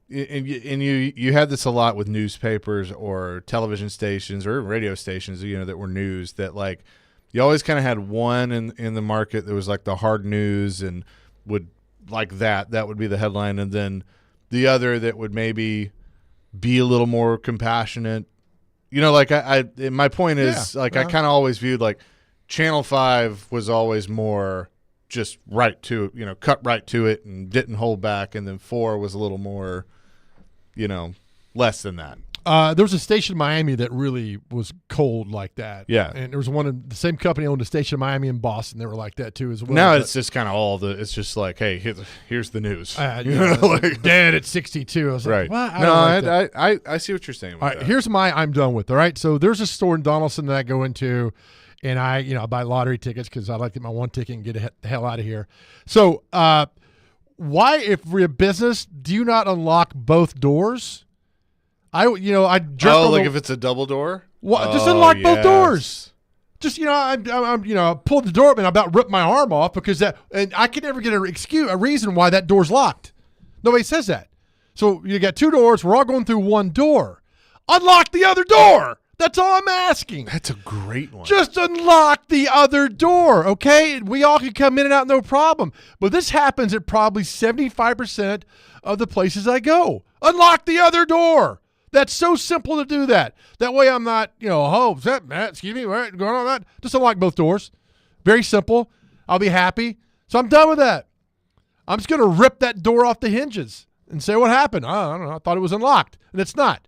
and you had this a lot with newspapers or television stations or radio stations, that were news, that like you always kind of had one in the market that was like the hard news and would like that would be the headline, and then the other that would maybe be a little more compassionate. Like my point is I kind of always viewed like Channel 5 was always more just right to, cut right to it and didn't hold back, and then 4 was a little more, less than that. There was a station in Miami that really was cold like that. Yeah. And there was the same company owned a station in Miami and Boston. They were like that too as well. Now it's just kind of it's just like, hey, here's the news. Like, dead at 62. I was right. like, well, I see what you're saying. All right, here's my I'm done with. All right. So there's a store in Donaldson that I go into, and I buy lottery tickets because I like to get my one ticket and get the hell out of here. So why, if we're a business, do you not unlock both doors? I if it's a double door? Just unlock both doors. Just, I pulled the door up and I about ripped my arm off because and I can never get a reason why that door's locked. Nobody says that. So you got two doors. We're all going through one door. Unlock the other door. That's all I'm asking. That's a great one. Just unlock the other door, okay? We all can come in and out, no problem. But this happens at probably 75% of the places I go. Unlock the other door. That's so simple to do that. That way I'm not, is that Matt? Excuse me, what going on that? Just unlock both doors. Very simple. I'll be happy. So I'm done with that. I'm just going to rip that door off the hinges and say what happened. I don't know. I thought it was unlocked, and it's not.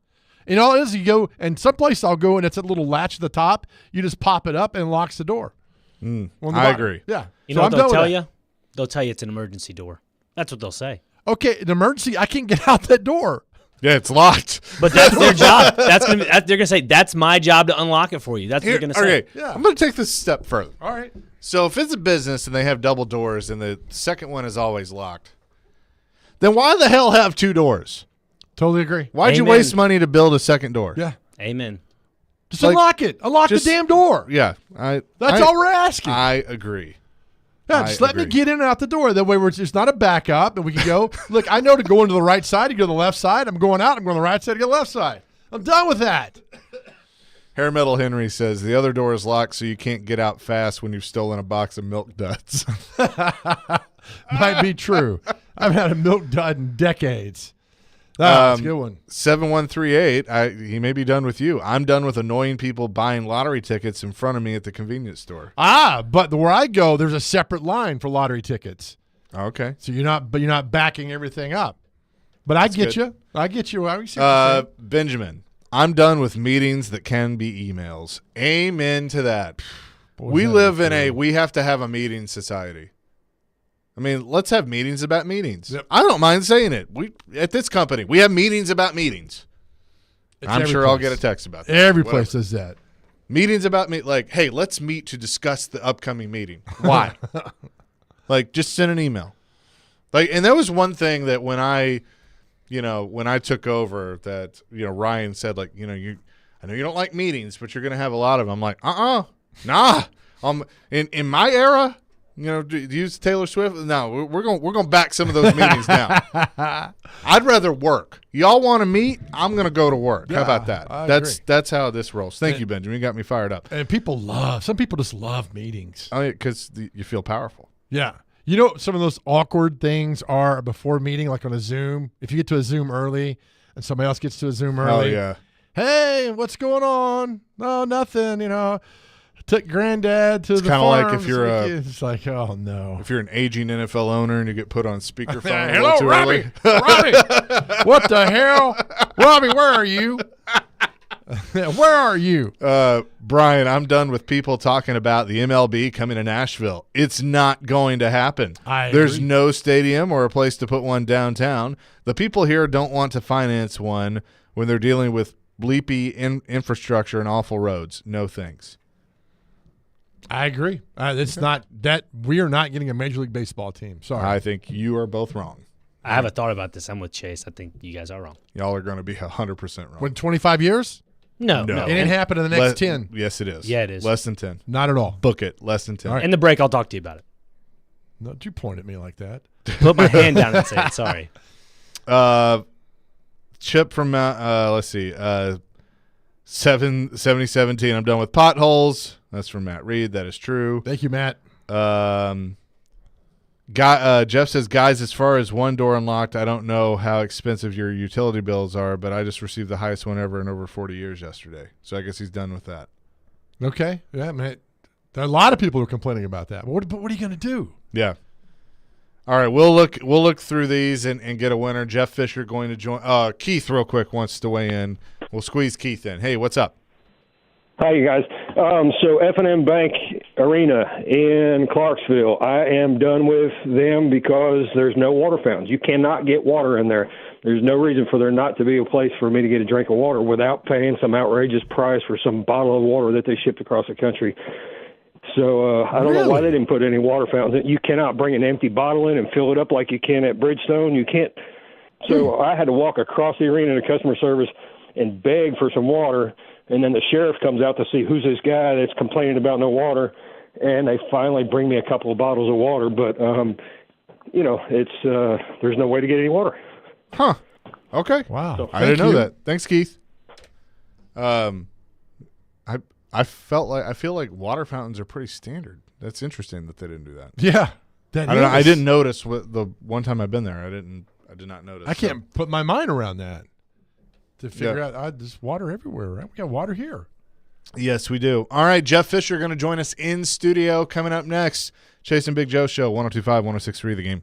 And all it is, you go, and someplace I'll go, and it's a little latch at the top. You just pop it up, and it locks the door. I agree. Yeah. Know what they'll tell you? They'll tell you it's an emergency door. That's what they'll say. Okay, an emergency, I can't get out that door. Yeah, it's locked. But that's their job. They're gonna say that's my job to unlock it for you. That's what they're gonna say. Okay, yeah. I'm gonna take this a step further. All right. So if it's a business and they have double doors and the second one is always locked, then why the hell have two doors? Totally agree. Why'd you waste money to build a second door? Yeah. Amen. Just unlock it. Unlock the damn door. Yeah. That's all we're asking. I agree. Yeah, just let me get in and out the door. That way it's not a backup, and we can go. Look, I know to go into the right side, you go to the left side. I'm going out. I'm going to the right side, to go to the left side. I'm done with that. Hair Metal Henry says the other door is locked so you can't get out fast when you've stolen a box of Milk Duds. Might be true. I've had a Milk Dud in decades. That's a good one. 7138, he may be done with you. I'm done with annoying people buying lottery tickets in front of me at the convenience store. But where I go, there's a separate line for lottery tickets. Okay. So you're not backing everything up. But I get you. I get you. Benjamin, I'm done with meetings that can be emails. Amen to that. Boy, we live in we have to have a meeting society. I mean, let's have meetings about meetings. Yep. I don't mind saying it. At this company, we have meetings about meetings. I'm sure I'll get a text about that. Every place does that. Meetings about like, hey, let's meet to discuss the upcoming meeting. Why? Like, just send an email. Like, and that was one thing that when I took over, that Ryan said, like, I know you don't like meetings, but you're going to have a lot of them. I'm like, nah. In my era, use Taylor Swift. No, we're going to back some of those meetings down. I'd rather work. Y'all want to meet? I'm going to go to work. How about that? I agree. That's how this rolls. Thank you, Benjamin. You got me fired up. And some people just love meetings. Oh, yeah, because you feel powerful. Yeah. You know what some of those awkward things are before meeting, like on a Zoom? If you get to a Zoom early and somebody else gets to a Zoom early. Oh, yeah. Hey, what's going on? No, nothing, Took granddad to the farm. It's kind of like if you're it's like, oh, no. if you're an aging NFL owner and you get put on speakerphone. Hello, Robbie. Robbie. What the hell? Robbie, where are you? Where are you? Brian, I'm done with people talking about the MLB coming to Nashville. It's not going to happen. There's agree. no stadium or a place to put one downtown. The people here don't want to finance one when they're dealing with bleepy infrastructure and awful roads. No thanks. I agree. It's not that we are not getting a Major League Baseball team. Sorry. I think you are both wrong. I have a thought about this. I'm with Chase. I think you guys are wrong. Y'all are going to be 100% wrong. When 25 years? No. It ain't happening in the next 10. Yes, it is. Yeah, it is. Less than 10. Not at all. Book it. Less than 10. All right. In the break, I'll talk to you about it. Don't you point at me like that. Put my hand down and say it. Sorry. Chip from let's see, 7017. I'm done with potholes. That's from Matt Reed. That is true. Thank you, Matt. Jeff says, guys, as far as one door unlocked, I don't know how expensive your utility bills are, but I just received the highest one ever in over 40 years yesterday. So I guess he's done with that. Okay. Yeah, man. There are a lot of people who are complaining about that. But what are you going to do? Yeah. All right, we'll look through these and get a winner. Jeff Fisher going to join. Keith, real quick, wants to weigh in. We'll squeeze Keith in. Hey, what's up? Hi, you guys. So F&M Bank Arena in Clarksville, I am done with them because there's no water fountains. You cannot get water in there. There's no reason for there not to be a place for me to get a drink of water without paying some outrageous price for some bottle of water that they shipped across the country. So I don't know why they didn't put any water fountains in. You cannot bring an empty bottle in and fill it up like you can at Bridgestone. You can't. So I had to walk across the arena to customer service and beg for some water. And then the sheriff comes out to see who's this guy that's complaining about no water. And they finally bring me a couple of bottles of water. But, it's there's no way to get any water. Huh. Okay. Wow. So, I didn't know that. Thanks, Keith. I feel like water fountains are pretty standard. That's interesting that they didn't do that. Yeah. I don't know. I didn't notice the one time I've been there. I did not notice. I can't put my mind around that to figure out there's water everywhere, right? We got water here. Yes, we do. All right, Jeff Fisher going to join us in studio coming up next. Chase and Big Joe Show, 102.5, 106.3 The Game.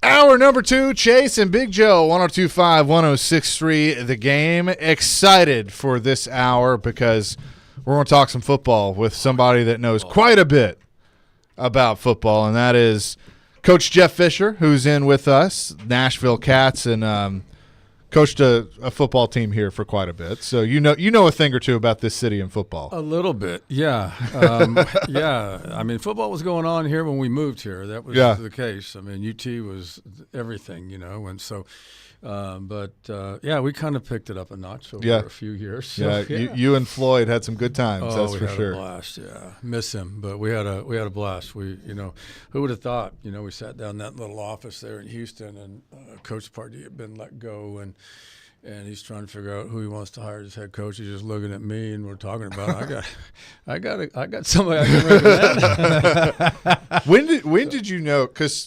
Hour number 2, Chase and Big Joe, 102.5, 106.3, The Game. Excited for this hour because we're going to talk some football with somebody that knows quite a bit about football, and that is Coach Jeff Fisher, who's in with us, Nashville Cats, and coached a football team here for quite a bit. So you know a thing or two about this city and football. A little bit, yeah. Yeah, I mean, football was going on here when we moved here. That was the case. I mean, UT was everything, and so we kind of picked it up a notch over a few years. So, you and Floyd had some good times, that's for sure. We had a blast, miss him, but we had a blast. We, who would have thought, we sat down in that little office there in Houston, and Coach Pardee had been let go, and he's trying to figure out who he wants to hire as head coach. He's just looking at me, and we're talking about it. I got somebody I can recommend. When did you know? Because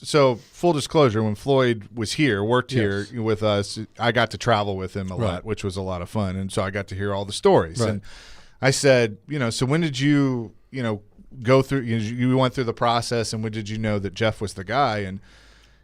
full disclosure, when Floyd was here, worked here with us, I got to travel with him a lot, which was a lot of fun, and so I got to hear all the stories. Right. And I said, so when did you go through? You went through the process, and when did you know that Jeff was the guy? And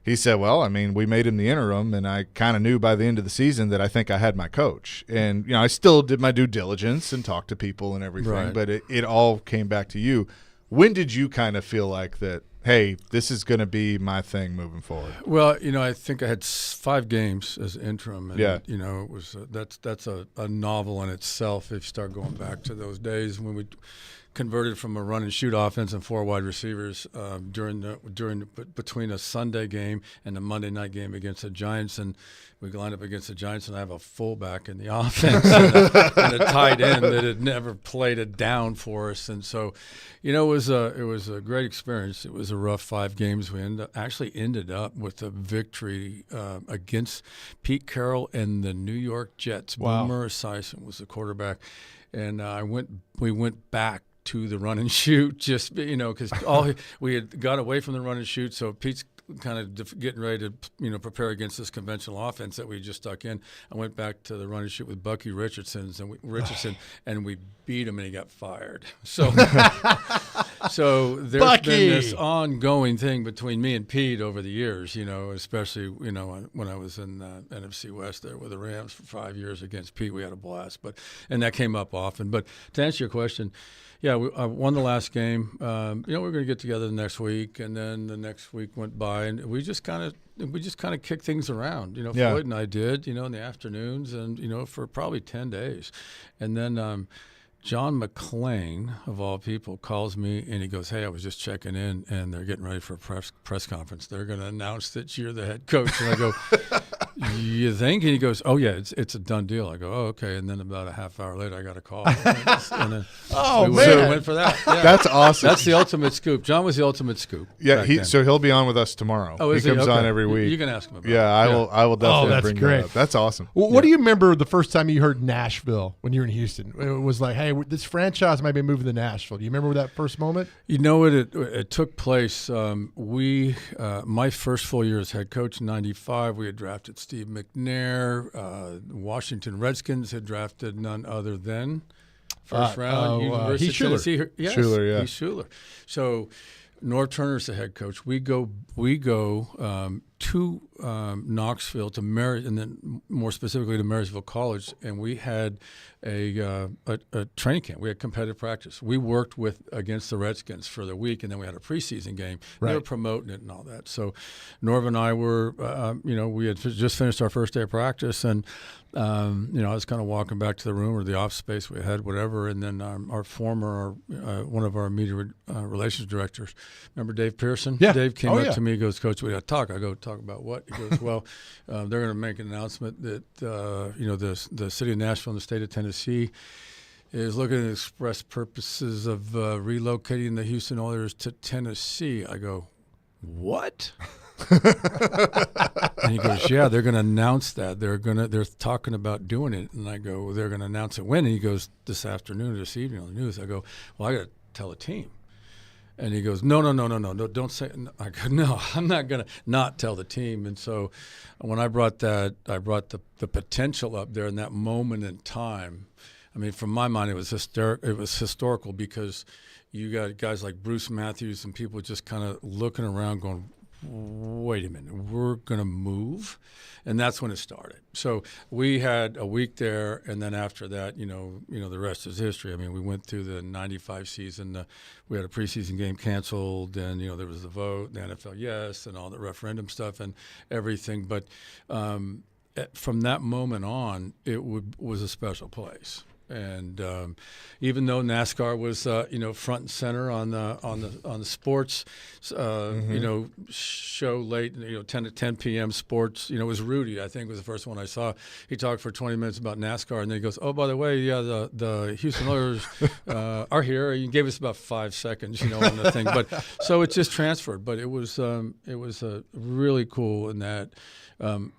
he said, well, I mean, we made him the interim, and I kind of knew by the end of the season that I think I had my coach. And, I still did my due diligence and talked to people and everything, but it all came back to you. When did you kind of feel like that, hey, this is going to be my thing moving forward? Well, I think I had 5 games as interim. And, it was that's a novel in itself if you start going back to those days when we converted from a run and shoot offense and 4 wide receivers between a Sunday game and a Monday night game against the Giants, and we lined up against the Giants, and I have a fullback in the offense and a tight end that had never played a down for us, and so, it was a great experience. It was a rough 5 games. We ended up with a victory against Pete Carroll and the New York Jets. Wow. Boomer Esiason was the quarterback, and we went back to the run and shoot, just because we had got away from the run and shoot. So Pete's kind of getting ready to prepare against this conventional offense that we just stuck in. I went back to the run and shoot with Bucky Richardson, and we beat him, and he got fired. So so there's Bucky. been this ongoing thing between me and Pete over the years. Especially when I was in NFC West there with the Rams for 5 years against Pete, we had a blast. And that came up often. But to answer your question. Yeah, I won the last game. We're going to get together the next week, and then the next week went by, and we just kind of kicked things around. Floyd and I did, in the afternoons, and for probably 10 days, and then John McClain, of all people, calls me, and he goes, "Hey, I was just checking in, and they're getting ready for a press conference. They're going to announce that you're the head coach." And I go, "You think?" And he goes, "Oh yeah, it's a done deal." I go, "Oh, okay." And then about a half hour later, I got a call. And then we went for that. Yeah. That's awesome. That's the ultimate scoop. John was the ultimate scoop. Yeah, so he'll be on with us tomorrow. Oh, he comes okay. on every week. You can ask him about it. I will definitely that's bring great. that up. That's awesome. Well, what do you remember the first time you heard Nashville when you were in Houston? It was like, hey, this franchise might be moving to Nashville. Do you remember that first moment? It took place. My first full year as head coach in '95, we had drafted Steve McNair. Washington Redskins had drafted none other than first round University of Tennessee. Yes, Schuler, Heath Schuler. So Norv Turner's the head coach. We go to Knoxville and then more specifically to Marysville College, and we had a training camp. We had competitive practice. We worked against the Redskins for the week, and then we had a preseason game. Right. They were promoting it and all that. So Norv and I were, we had just finished our first day of practice, and I was kind of walking back to the room or the office space we had, whatever, and then one of our media relations directors, remember Dave Pearson? Yeah. Dave came up to me, he goes, "Coach, we got to talk." I go, "Talk about what?" He goes, "Well, they're going to make an announcement that the city of Nashville and the state of Tennessee is looking at express purposes of relocating the Houston Oilers to Tennessee." I go, "What?" And he goes, "Yeah, they're going to announce that. They're talking about doing it." And I go, "They're going to announce it when?" And he goes, "This afternoon or this evening on the news." I go, "Well, I got to tell the team." And he goes, no, don't say it. I go, "No, I'm not going to not tell the team." And so when I brought the potential up there in that moment in time, I mean, from my mind, it was historical because you got guys like Bruce Matthews and people just kind of looking around going, wait a minute, we're going to move. And that's when it started. So we had a week there, and then after that, the rest is history. I mean, we went through the 95 season. We had a preseason game canceled, and, there was the vote, the NFL yes, and all the referendum stuff and everything. But from that moment on, it was a special place. And even though NASCAR was front and center on the sports show late 10 p.m. sports, it was Rudy, I think, was the first one I saw. He talked for 20 minutes about NASCAR, and then he goes, oh, by the way, yeah, the Houston Oilers are here. He gave us about 5 seconds on the thing, but so it just transferred. But it was really cool in that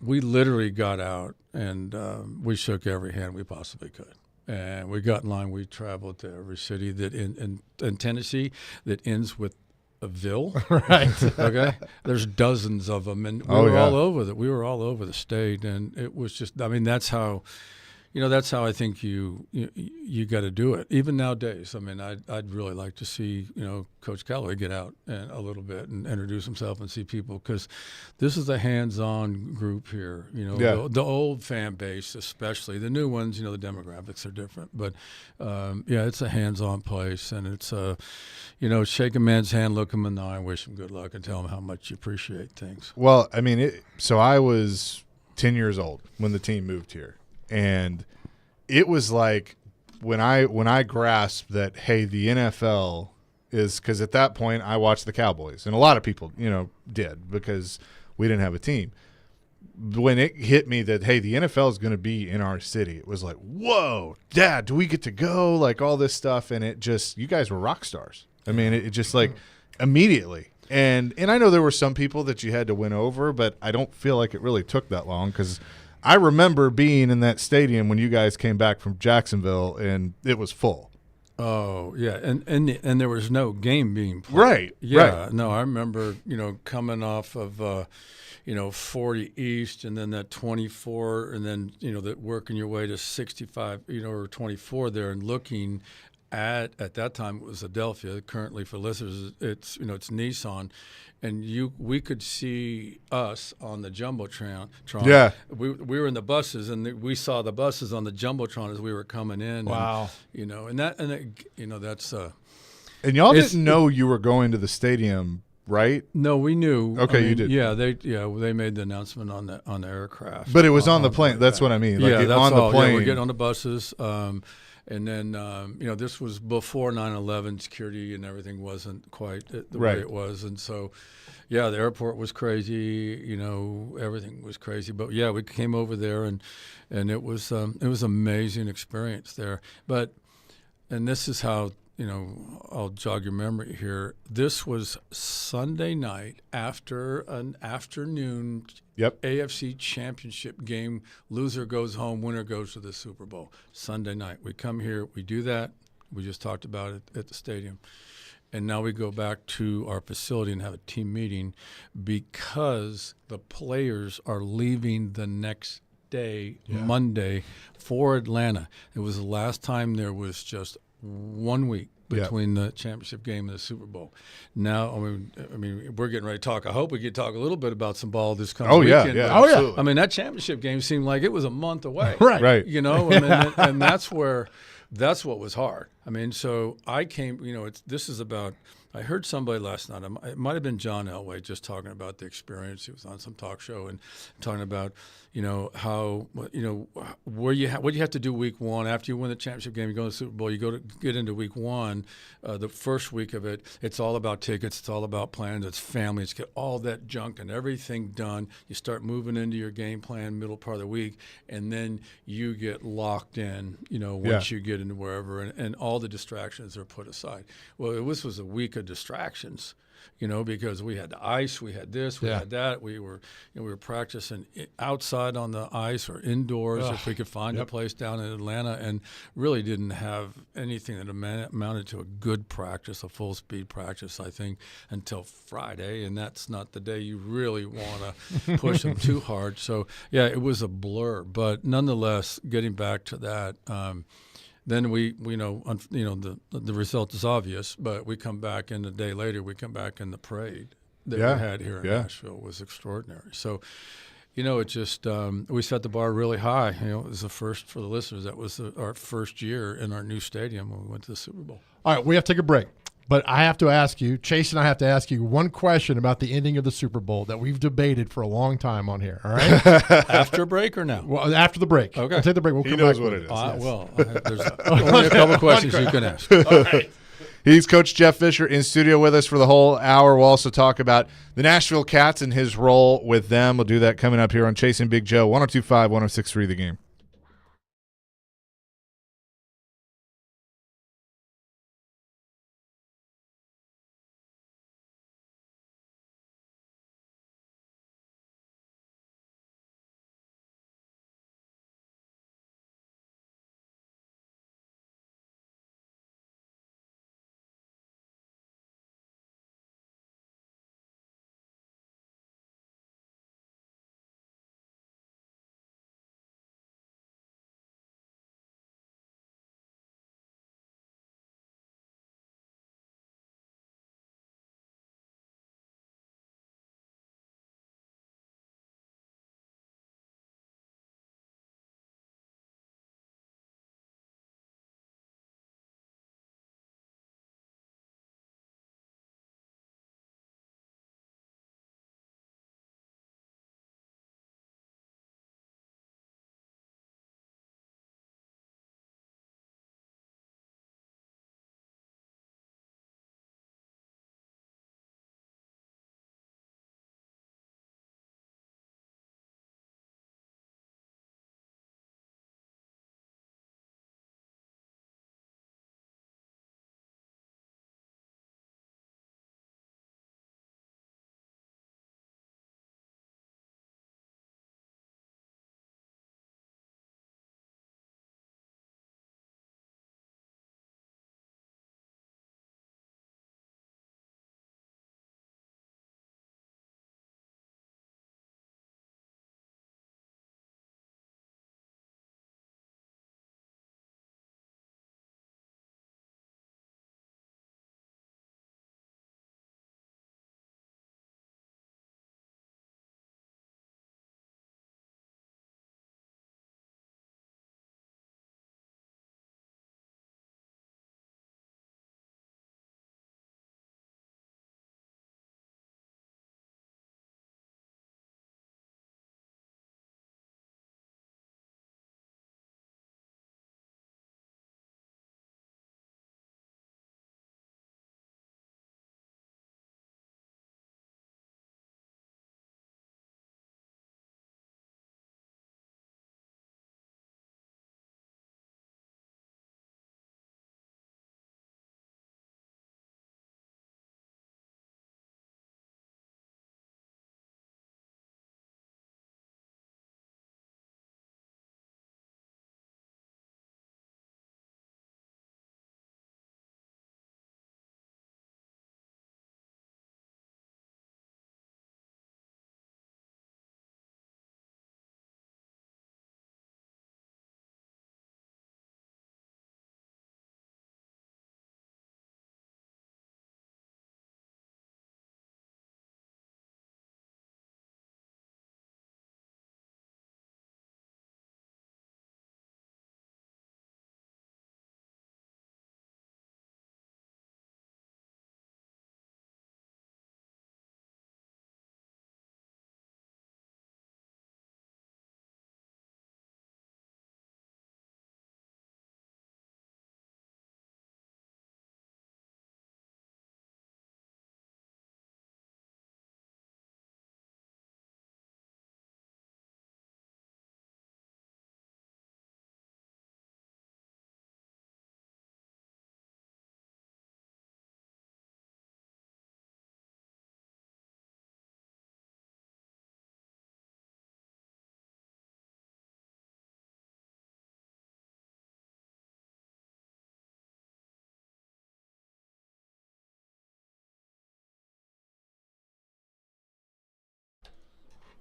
we literally got out and we shook every hand we possibly could. And we got in line. We traveled to every city that in Tennessee that ends with a ville. Right. Okay. There's dozens of them, and we were all over We were all over the state, and it was just. I mean, that's how. That's how I think you got to do it. Even nowadays, I mean, I'd really like to see Coach Callaway get out and a little bit and introduce himself and see people, because this is a hands-on group here. The old fan base, especially the new ones. The demographics are different, but it's a hands-on place, and it's shake a man's hand, look him in the eye, wish him good luck, and tell him how much you appreciate things. Well, I mean, so I was 10 years old when the team moved here. And it was like when I grasped that, hey, the NFL is, because at that point I watched the Cowboys, and a lot of people, did, because we didn't have a team. When it hit me that, hey, the NFL is going to be in our city, it was like, whoa, Dad, do we get to go? Like all this stuff, and it just, you guys were rock stars. I mean, it just like immediately. And I know there were some people that you had to win over, but I don't feel like it really took that long, because I remember being in that stadium when you guys came back from Jacksonville, and it was full. Oh yeah, and there was no game being played. Right. Yeah. Right. No, I remember coming off of 40 East, and then that 24, and then that working your way to 65, or 24 there, and looking at that time it was Adelphia. Currently for listeners, it's it's Nissan. And we could see us on the Jumbotron. Yeah. We were in the buses, and we saw the buses on the Jumbotron as we were coming in. Wow. And, that's. And y'all didn't know you were going to the stadium, right? No, we knew. Okay, you did. Yeah, they made the announcement on the aircraft. But it was on the plane. That's what I mean. Like that's on all. the plane. Yeah, we're getting on the buses. And then, this was before 9/11. Security and everything wasn't quite the way it was. And so, the airport was crazy. Everything was crazy. But, we came over there, and it was amazing experience there. But, and this is how, I'll jog your memory here. This was Sunday night after an afternoon AFC championship game. Loser goes home, winner goes to the Super Bowl. Sunday night. We come here, we do that. We just talked about it at the stadium. And now we go back to our facility and have a team meeting because the players are leaving the next day, Monday, for Atlanta. It was the last time there was just 1 week between the championship game and the Super Bowl. Now, I mean, we're getting ready to talk. I hope we get to talk a little bit about some ball this coming weekend. Absolutely. I mean, that championship game seemed like it was a month away. Right. And that's what was hard. I mean, so I came. This is about. I heard somebody last night. It might have been John Elway just talking about the experience. He was on some talk show and talking about, how, what you have to do week one after you win the championship game. You go to the Super Bowl. You go to get into week one. The first week of it, it's all about tickets. It's all about plans. It's family. It's get all that junk and everything done. You start moving into your game plan middle part of the week, and then you get locked in. Once you get into wherever, and all the distractions are put aside. Well, this was a week of distractions, because we had the ice, we had this, we had that. We were practicing outside on the ice or indoors if we could find a place down in Atlanta, and really didn't have anything that amounted to a good practice, a full speed practice, I think, until Friday. And that's not the day you really want to push them too hard. So, it was a blur. But nonetheless, getting back to that, then we the result is obvious, but we come back, and a day later we come back in the parade, that Yeah. we had here in Yeah. Nashville was extraordinary. So, it just we set the bar really high. It was the first for the listeners. That was our first year in our new stadium when we went to the Super Bowl. All right, we have to take a break. But I have to ask you, Chase and I have to ask you one question about the ending of the Super Bowl that we've debated for a long time on here. All right? After a break or now? Well, after the break. Okay. We'll take the break. We'll He come knows back what with it is. Yes. Well, there's only a couple questions you can ask. All right. He's Coach Jeff Fisher in studio with us for the whole hour. We'll also talk about the Nashville Cats and his role with them. We'll do that coming up here on Chasing Big Joe, 102.5, 106.3 The Game.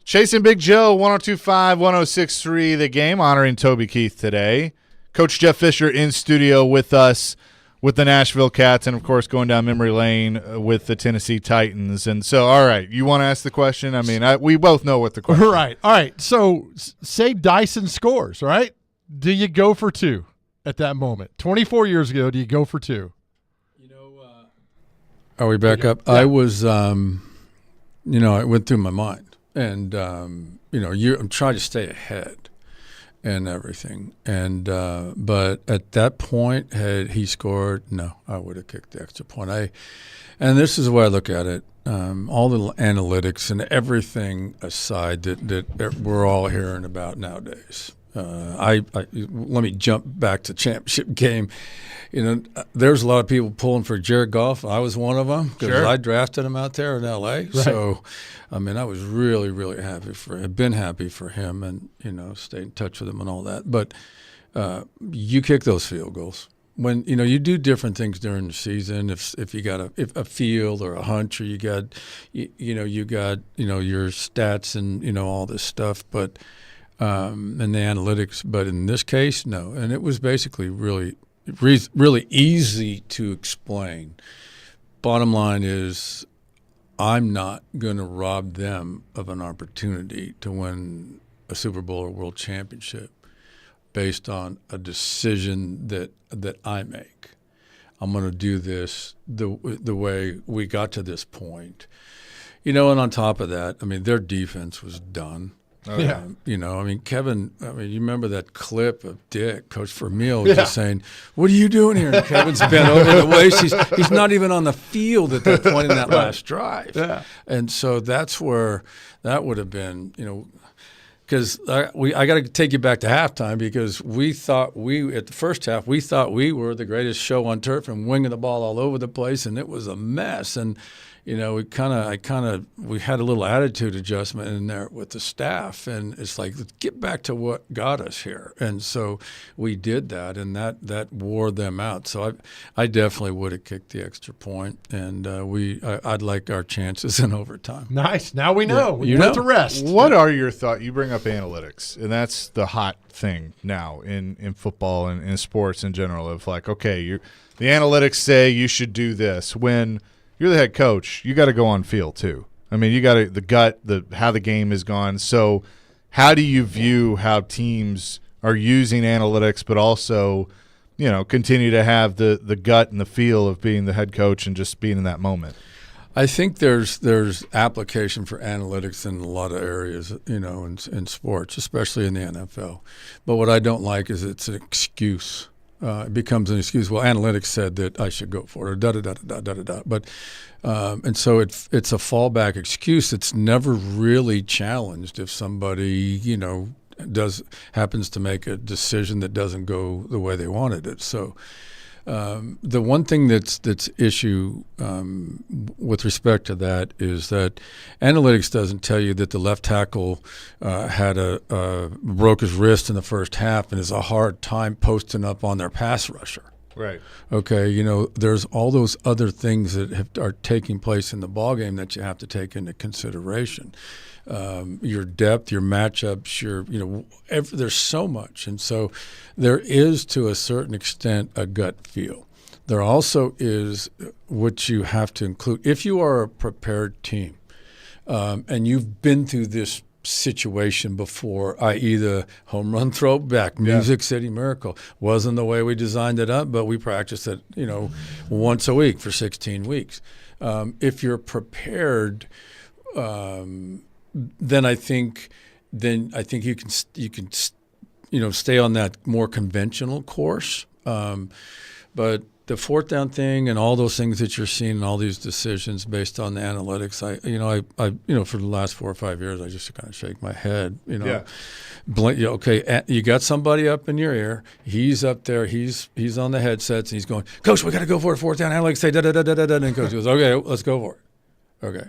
Chasing Big Joe, 102.5, 106.3 The Game, honoring Toby Keith today. Coach Jeff Fisher in studio with us with the Nashville Cats, and of course going down memory lane with the Tennessee Titans. And so, all right, you want to ask the question? I mean, we both know what the question. Right. All right. So say Dyson scores. Right? Do you go for 2 at that moment? 24 years ago, do you go for 2? Are we back up? Yeah. I was, it went through my mind, and I'm trying to stay ahead and everything. And but at that point, had he scored, no, I would have kicked the extra point. And this is the way I look at it. All the analytics and everything aside that we're all hearing about nowadays. Let me jump back to championship game. There's a lot of people pulling for Jared Goff. I was one of them because I drafted him out there in L.A. Right. So, I mean, I was really, really happy for him. Been happy for him, and stayed in touch with him and all that. But you kick those field goals when you do different things during the season. If you got a feel or a hunch, or you got your stats and all this stuff, but. And the analytics, but in this case, no. And it was basically really easy to explain. Bottom line is, I'm not going to rob them of an opportunity to win a Super Bowl or World Championship based on a decision that I make. I'm going to do this the way we got to this point. And on top of that, I mean, their defense was done. Oh, yeah. Kevin, you remember that clip of Dick, Coach Vermeil, just saying, "What are you doing here?" And Kevin's bent over the waist. He's not even on the field at that point in that last drive. Yeah. And so that's where that would have been, because I got to take you back to halftime, because we thought at the first half, we thought we were the greatest show on turf and winging the ball all over the place, and it was a mess. And we had a little attitude adjustment in there with the staff, and it's like, let's get back to what got us here. And so we did that, and that wore them out. So I definitely would have kicked the extra point, and I'd like our chances in overtime. Nice. Now we know. Yeah. You went to rest. What are your thoughts? You bring up analytics, and that's the hot thing now in football and in sports in general. Of like, okay, the analytics say you should do this. When you're the head coach, you got to go on field too. I mean, you got to how the game is gone. So, how do you view how teams are using analytics, but also, continue to have the gut and the feel of being the head coach and just being in that moment? I think there's application for analytics in a lot of areas, in sports, especially in the NFL. But what I don't like is it's an excuse. It becomes an excuse. Well, analytics said that I should go for it, or da-da-da-da-da-da-da. But and so it's a fallback excuse. It's never really challenged if somebody, happens to make a decision that doesn't go the way they wanted it. So the one thing that's issue with respect to that is that analytics doesn't tell you that the left tackle broke his wrist in the first half and has a hard time posting up on their pass rusher. Right. Okay, there's all those other things that are taking place in the ballgame that you have to take into consideration. Your depth, your matchups, there's so much. And so there is, to a certain extent, a gut feel. There also is what you have to include. If you are a prepared team and you've been through this situation before, i.e. the home run throwback, Music City Miracle, wasn't the way we designed it up, but we practiced it, once a week for 16 weeks. If you're prepared, then I think you can stay on that more conventional course. But the fourth down thing and all those things that you're seeing and all these decisions based on the analytics, I for the last 4 or 5 years, I just kind of shake my head. Okay, you got somebody up in your ear. He's up there. He's on the headsets and he's going, "Coach, we got to go for it. Fourth down." Analytics say da da da da da, and Coach goes, "Okay, let's go for it." Okay.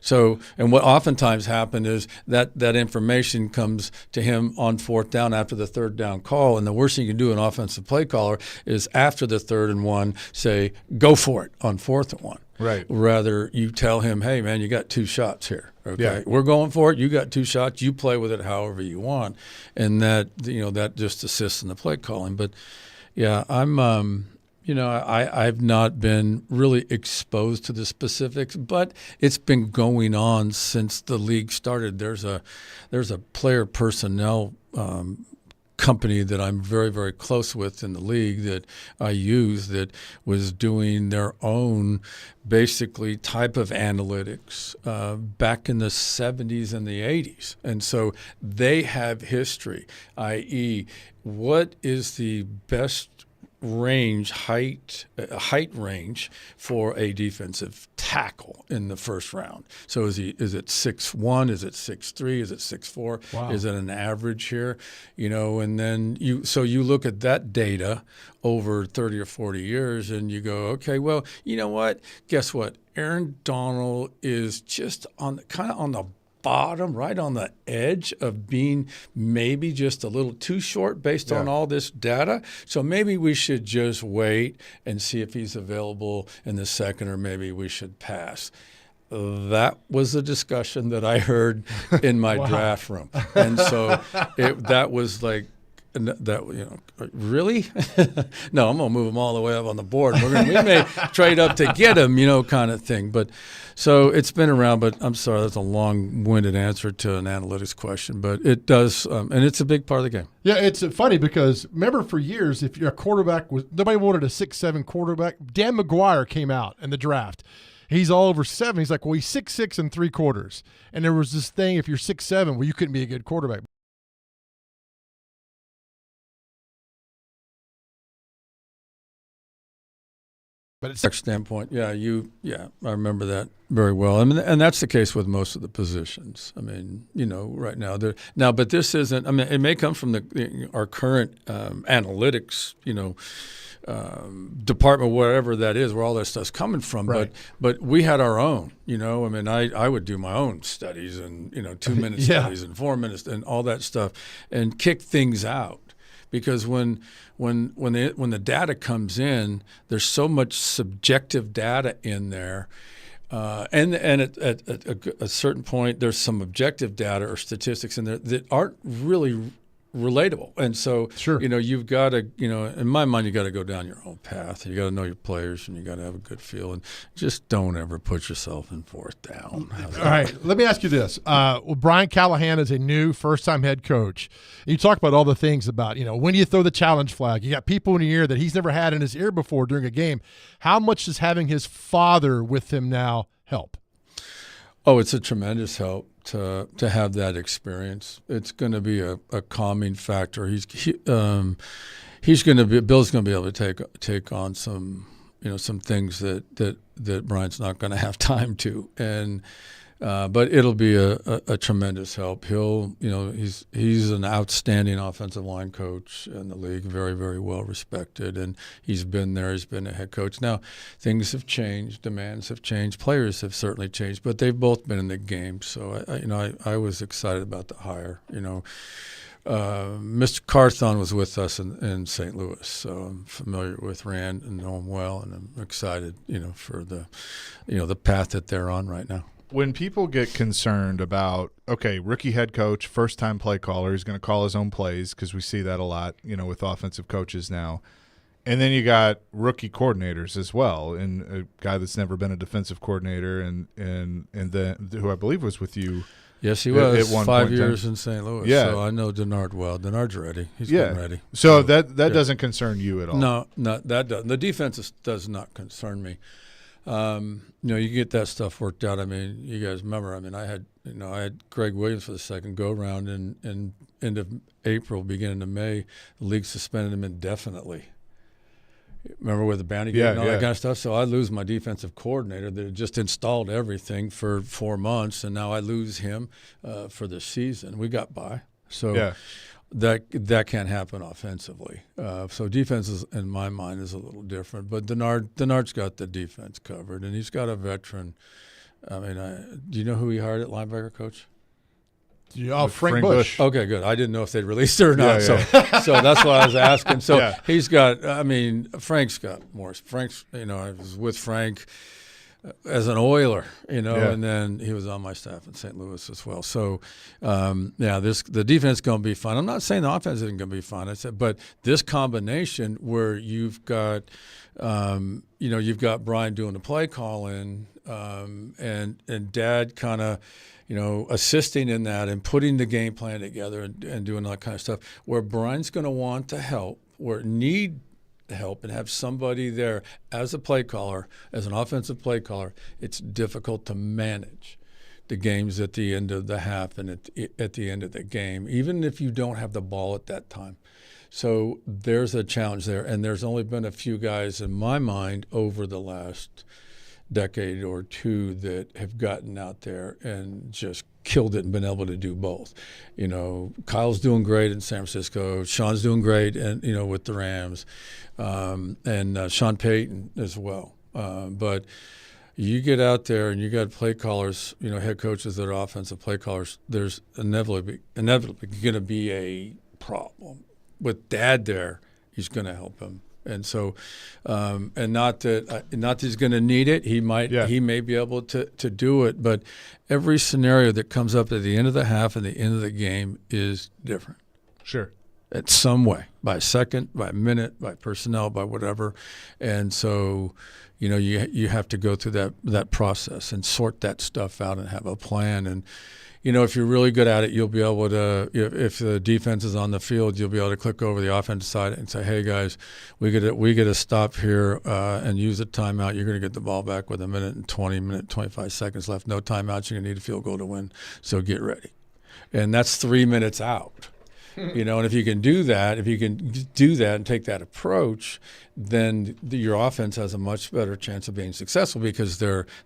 So, and what oftentimes happens is that information comes to him on fourth down after the third down call, and the worst thing you can do, an offensive play caller, is after the 3rd and 1, say, go for it on 4th and 1. Right. Rather, you tell him, hey, man, you got 2 shots here. Okay, yeah. We're going for it. You got 2 shots. You play with it however you want, and that just assists in the play calling. But yeah, I'm I've not been really exposed to the specifics, but it's been going on since the league started. There's a player personnel company that I'm very, very close with in the league that I use that was doing their own basically type of analytics back in the 70s and the 80s. And so they have history, i.e., what is the best height range for a defensive tackle in the first round. So is it 6'1", is it 6'3", is it 6'4"? Wow. Is it an average here? And then you look at that data over 30 or 40 years and you go, okay, well, you know what? Guess what? Aaron Donald is just on the bottom, right on the edge of being maybe just a little too short based on all this data. So maybe we should just wait and see if he's available in the second, or maybe we should pass. That was a discussion that I heard in my draft room. And so that was like, really? No, I'm going to move him all the way up on the board. We may trade up to get him, kind of thing. But so it's been around, but I'm sorry, that's a long-winded answer to an analytics question. But it does, and it's a big part of the game. Yeah, it's funny because remember for years, if your quarterback nobody wanted a 6'7" quarterback. Dan McGuire came out in the draft. He's all over 7. He's like, well, he's 6'6" and 3/4. And there was this thing, if you're 6'7", well, you couldn't be a good quarterback. But it's standpoint, I remember that very well. I mean, and that's the case with most of the positions. I mean, right now, but this isn't. I mean, it may come from our current analytics, department, whatever that is, where all that stuff's coming from. Right. But we had our own. I mean, I would do my own studies and 2-minute studies and 4 minutes and all that stuff and kick things out. Because when the data comes in, there's so much subjective data in there, and at a certain point, there's some objective data or statistics in there that aren't really relatable. And so, sure. You've got to, in my mind, you got to go down your own path. You got to know your players, and you got to have a good feel, and just don't ever put yourself in fourth down. All right, let me ask you this. Brian Callahan is a new first-time head coach. You talk about all the things about, when do you throw the challenge flag? You got people in your ear that he's never had in his ear before during a game. How much does having his father with him now help? Oh, it's a tremendous help to have that experience. It's going to be a calming factor. Bill's going to be able to take on some some things that Brian's not going to have time to, and but it'll be a tremendous help. He's an outstanding offensive line coach in the league, very, very well respected, and he's been there. He's been a head coach. Now, things have changed, demands have changed, players have certainly changed, but they've both been in the game. So I was excited about the hire. Mr. Carthon was with us in St. Louis, so I'm familiar with Rand and know him well, and I'm excited, for the path that they're on right now. When people get concerned about, okay, rookie head coach, first-time play caller, he's going to call his own plays because we see that a lot, with offensive coaches now. And then you got rookie coordinators as well, and a guy that's never been a defensive coordinator, and then who I believe was with you. Yes, he was. At one 5 point years in St. Louis. Yeah. So I know Denard well. Denard's ready. He's getting ready. So that doesn't concern you at all. No, that doesn't. The defense does not concern me. You get that stuff worked out. I mean, you guys remember. I mean, I had Greg Williams for the second go round, and end of April, beginning of May, the league suspended him indefinitely. Remember with the bounty gate and all that kind of stuff? So I lose my defensive coordinator that had just installed everything for 4 months, and now I lose him for the season. We got by. So that can't happen offensively. So defense, in my mind, is a little different. But Denard's got the defense covered, and he's got a veteran. I mean, do you know who he hired at linebacker coach? Yeah, Frank Bush. Okay, good. I didn't know if they'd released it or not. Yeah. So that's what I was asking. So Yeah. he's got. I mean, Frank's got more. Frank's. I was with Frank as an Oiler, Yeah. and then he was on my staff in St. Louis as well. So, the defense is going to be fun. I'm not saying the offense isn't going to be fun. I said, but this combination where you've got, you've got Brian doing the play calling, and Dad kind of, assisting in that and putting the game plan together and doing that kind of stuff. Where Brian's going to want to help, or need help, and have somebody there as a play caller, as an offensive play caller, it's difficult to manage the games at the end of the half and at the end of the game, even if you don't have the ball at that time. So there's a challenge there, and there's only been a few guys in my mind over the last decade or two that have gotten out there and just killed it and been able to do both. Kyle's doing great in San Francisco. Sean's doing great, and with the Rams, and Sean Payton as well. But you get out there and you got play callers, head coaches that are offensive play callers. There's inevitably going to be a problem with Dad there. He's going to help him. And so, and not that he's going to need it. He may be able to do it. But every scenario that comes up at the end of the half and the end of the game is different. Sure. In some way, by second, by minute, by personnel, by whatever. And so, you have to go through that process and sort that stuff out and have a plan. And if you're really good at it, you'll be able to, if the defense is on the field, you'll be able to click over the offensive side and say, hey, guys, we get to stop here and use a timeout. You're going to get the ball back with 25 seconds left. No timeouts. You're going to need a field goal to win. So get ready. And that's 3 minutes out. And if you can do that, and take that approach, then your offense has a much better chance of being successful because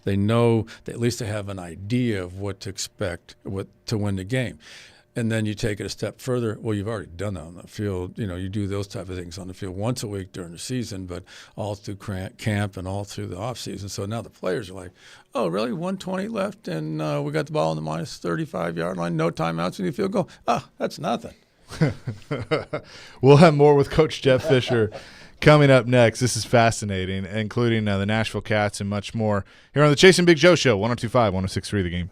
they know that at least they have an idea of what to expect, what to win the game. And then you take it a step further. Well, you've already done that on the field. You do those type of things on the field once a week during the season, but all through camp and all through the off season. So now the players are like, oh, really? 120 left, and we got the ball on the minus 35-yard line, no timeouts, and you field goal. That's nothing. We'll have more with Coach Jeff Fisher coming up next. This is fascinating, including the Nashville Cats and much more here on the Chase and Big Joe Show, 102.5, 106.3 The Game.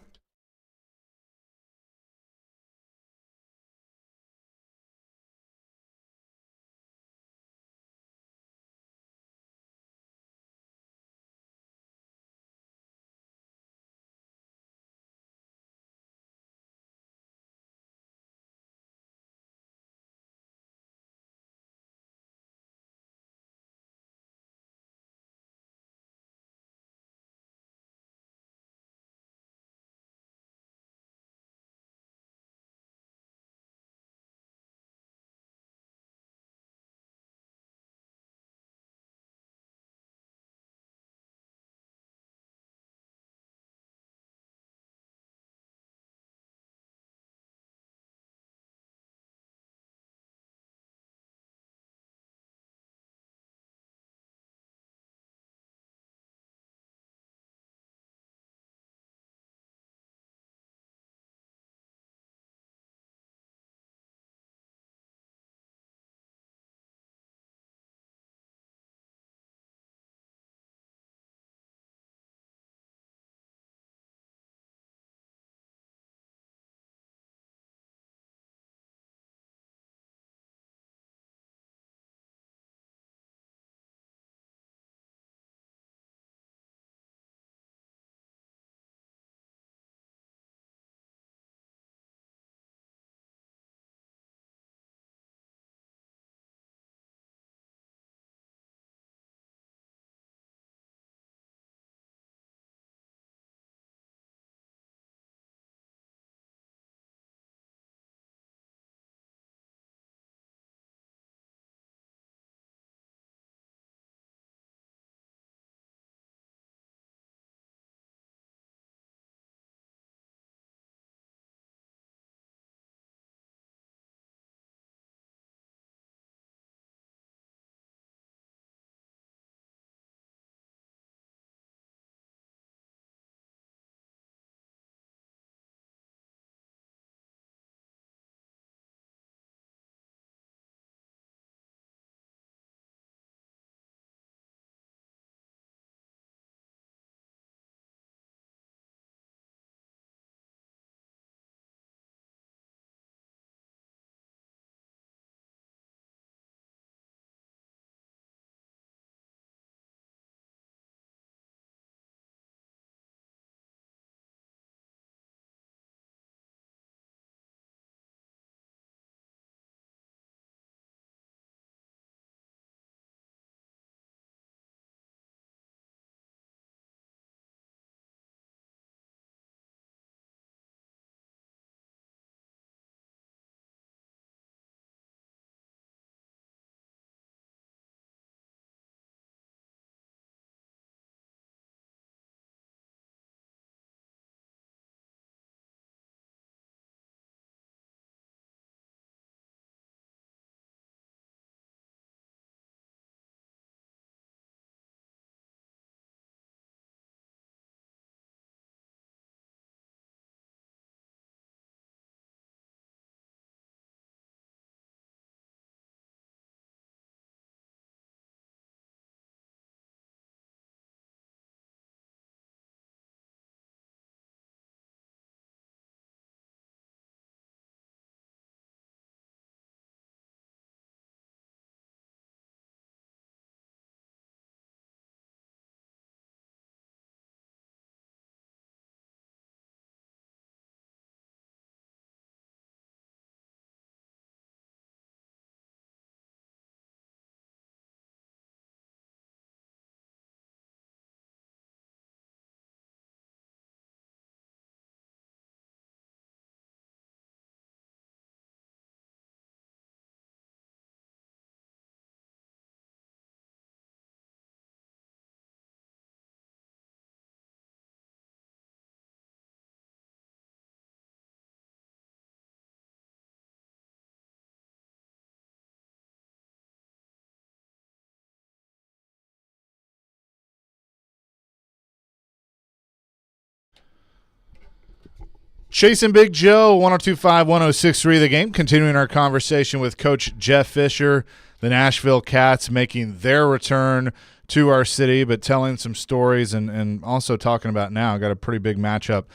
Chasing Big Joe, 102.5, 106.3 The Game. Continuing our conversation with Coach Jeff Fisher, the Nashville Cats making their return to our city, but telling some stories and also talking about now. Got a pretty big matchup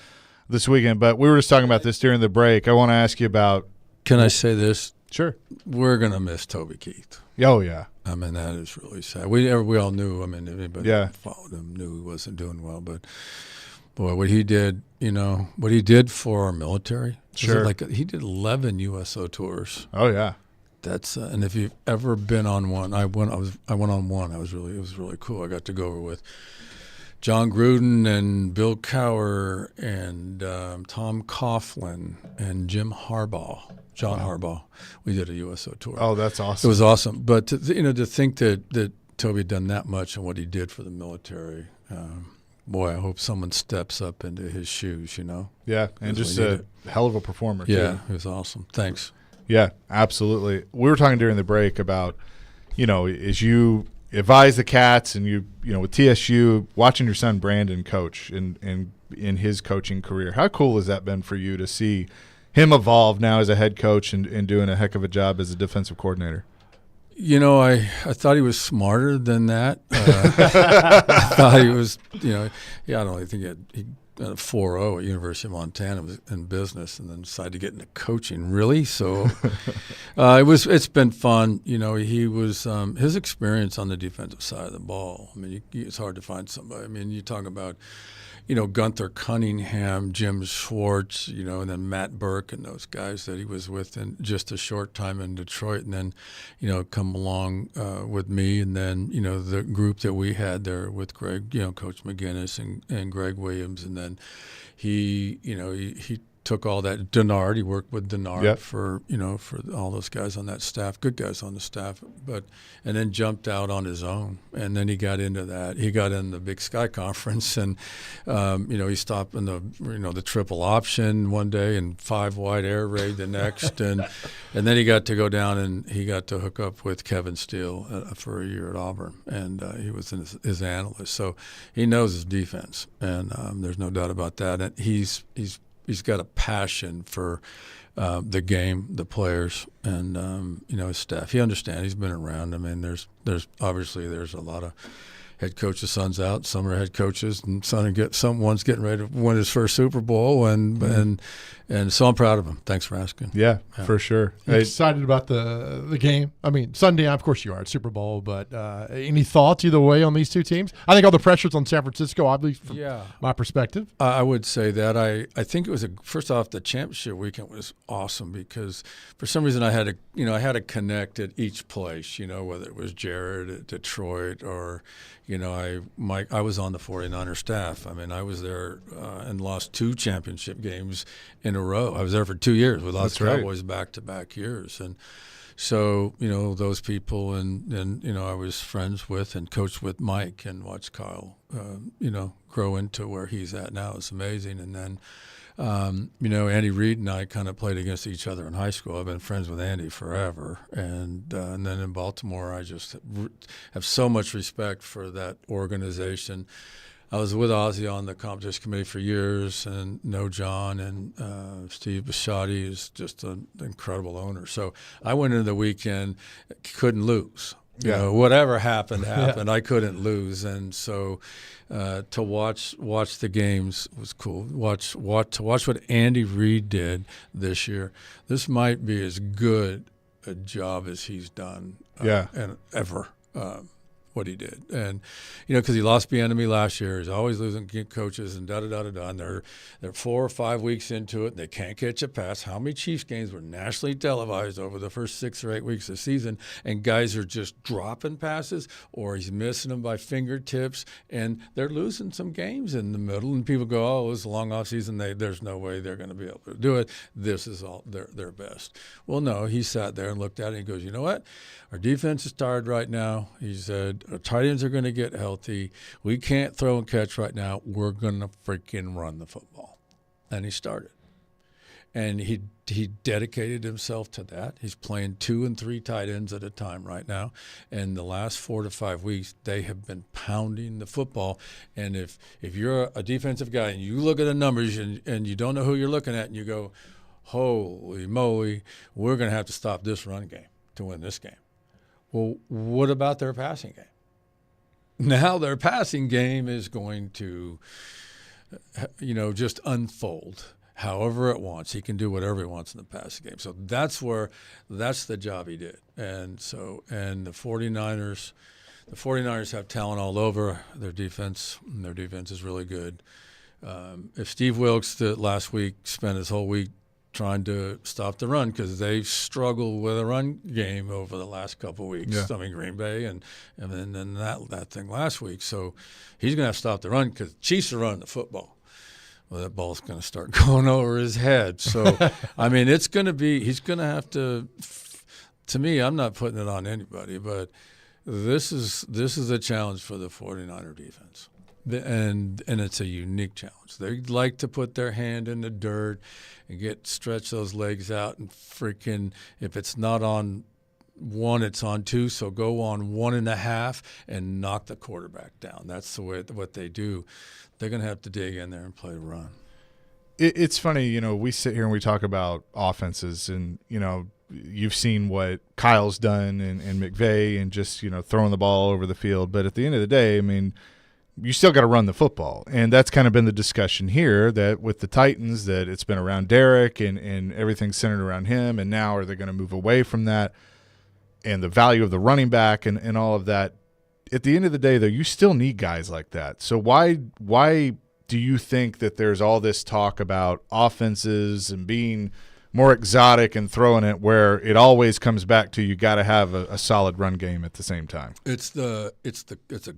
this weekend, but we were just talking about this during the break. I want to ask you about. Can I say this? Sure. We're going to miss Toby Keith. Oh, yeah. I mean, that is really sad. We all knew. I mean, anybody who followed him knew he wasn't doing well. But, boy, what he did, what he did for our military. Sure. He did 11 USO tours. Oh, yeah. That's and if you've ever been on one, I went on one. It was really cool. I got to go over with John Gruden and Bill Cowher and Tom Coughlin and Jim Harbaugh. John Harbaugh. We did a USO tour. Oh, that's awesome. It was awesome. But to think that Toby had done that much and what he did for the military, boy, I hope someone steps up into his shoes. Yeah, and just a hell of a performer. Yeah, too. it was awesome. Thanks. Yeah, absolutely. We were talking during the break about, as you advise the Cats and you with TSU, watching your son Brandon coach in his coaching career. How cool has that been for you to see him evolve now as a head coach and doing a heck of a job as a defensive coordinator? I thought he was smarter than that. I thought he was, I don't really think he got a 4.0 at University of Montana, was in business, and then decided to get into coaching. Really, so it's been fun. He was his experience on the defensive side of the ball. I mean, it's hard to find somebody. I mean, you talk about. Gunther Cunningham, Jim Schwartz, and then Matt Burke and those guys that he was with in just a short time in Detroit, and then, come along with me, and then, the group that we had there with Greg, Coach McGinnis and Greg Williams, and then he took all that. Denard, he worked with Denard for all those guys on that staff, good guys on the staff, and then jumped out on his own. And then he got into that. He got in the Big Sky Conference, and he stopped in the triple option one day and 5 wide air raid the next, and then he got to go down and he got to hook up with Kevin Steele for a year at Auburn, and he was his analyst, so he knows his defense, and there's no doubt about that. And he's got a passion for the game, the players, and his staff. He understands. He's been around. I mean, there's obviously a lot of head coaches' sons out. Some are head coaches, and someone's getting ready to win his first Super Bowl, and so I'm proud of him. Thanks for asking. Yeah. For sure. You excited about the game? I mean, Sunday, of course you are. It's Super Bowl, but any thoughts either way on these two teams? I think all the pressure's on San Francisco, obviously, from my perspective. I would say that. I think it was first off, the championship weekend was awesome because for some reason I had to connect at each place, whether it was Jared at Detroit or I was on the 49er staff. I mean, I was there and lost 2 championship games in a row. I was there for 2 years. We lost Cowboys back-to-back years. And so, those people and I was friends with and coached with Mike and watched Kyle, grow into where he's at now. It's amazing. And then, Andy Reid and I kind of played against each other in high school. I've been friends with Andy forever. And then in Baltimore, I just have so much respect for that organization. I was with Ozzie on the competition committee for years and know John, and Steve Bisciotti is just an incredible owner. So I went into the weekend, couldn't lose. Whatever happened. I couldn't lose, and so to watch the games was cool. To watch what Andy Reid did this year. This might be as good a job as he's done, and ever. What he did, and because he lost Bieniemy last year, he's always losing coaches and and they're 4 or 5 weeks into it, and they can't catch a pass. How many Chiefs games were nationally televised over the first 6 or 8 weeks of the season, and guys are just dropping passes, or he's missing them by fingertips, and they're losing some games in the middle, and people go, "Oh, it was a long off season. There's no way they're going to be able to do it. This is all their best." Well, no, he sat there and looked at it and he goes, "You know what? Our defense is tired right now." He said, "Our tight ends are going to get healthy. We can't throw and catch right now. We're going to freaking run the football." And he started. and he dedicated himself to that. He's playing 2 and 3 tight ends at a time right now, and the last 4 to 5 weeks they have been pounding the football. And if you're a defensive guy and you look at the numbers and you don't know who you're looking at, and you go, holy moly, we're going to have to stop this run game to win this game. Well, what about their passing game? Now their passing game is going to, just unfold however it wants. He can do whatever he wants in the passing game. So that's the job he did. And the 49ers have talent all over. Their defense is really good. If Steve Wilkes last week spent his whole week trying to stop the run, because they've struggled with a run game over the last couple of weeks. Yeah. I mean, Green Bay and then that thing last week. So he's going to have to stop the run because Chiefs are running the football. Well, that ball's going to start going over his head. So, I mean, he's going to have to me, I'm not putting it on anybody, but this is a challenge for the 49er defense. And it's a unique challenge. They like to put their hand in the dirt and stretch those legs out and freaking, if it's not on 1, it's on 2, so go on 1.5 and knock the quarterback down. That's the way what they do. They're going to have to dig in there and play run. It's funny, we sit here and we talk about offenses, and you've seen what Kyle's done and McVay and just throwing the ball over the field. But at the end of the day, I mean, you still got to run the football, and that's kind of been the discussion here. That with the Titans, that it's been around Derek and everything's centered around him, and now are they going to move away from that and the value of the running back and all of that? At the end of the day, though, you still need guys like that. So why do you think that there's all this talk about offenses and being more exotic and throwing it, where it always comes back to you got to have a solid run game at the same time? It's a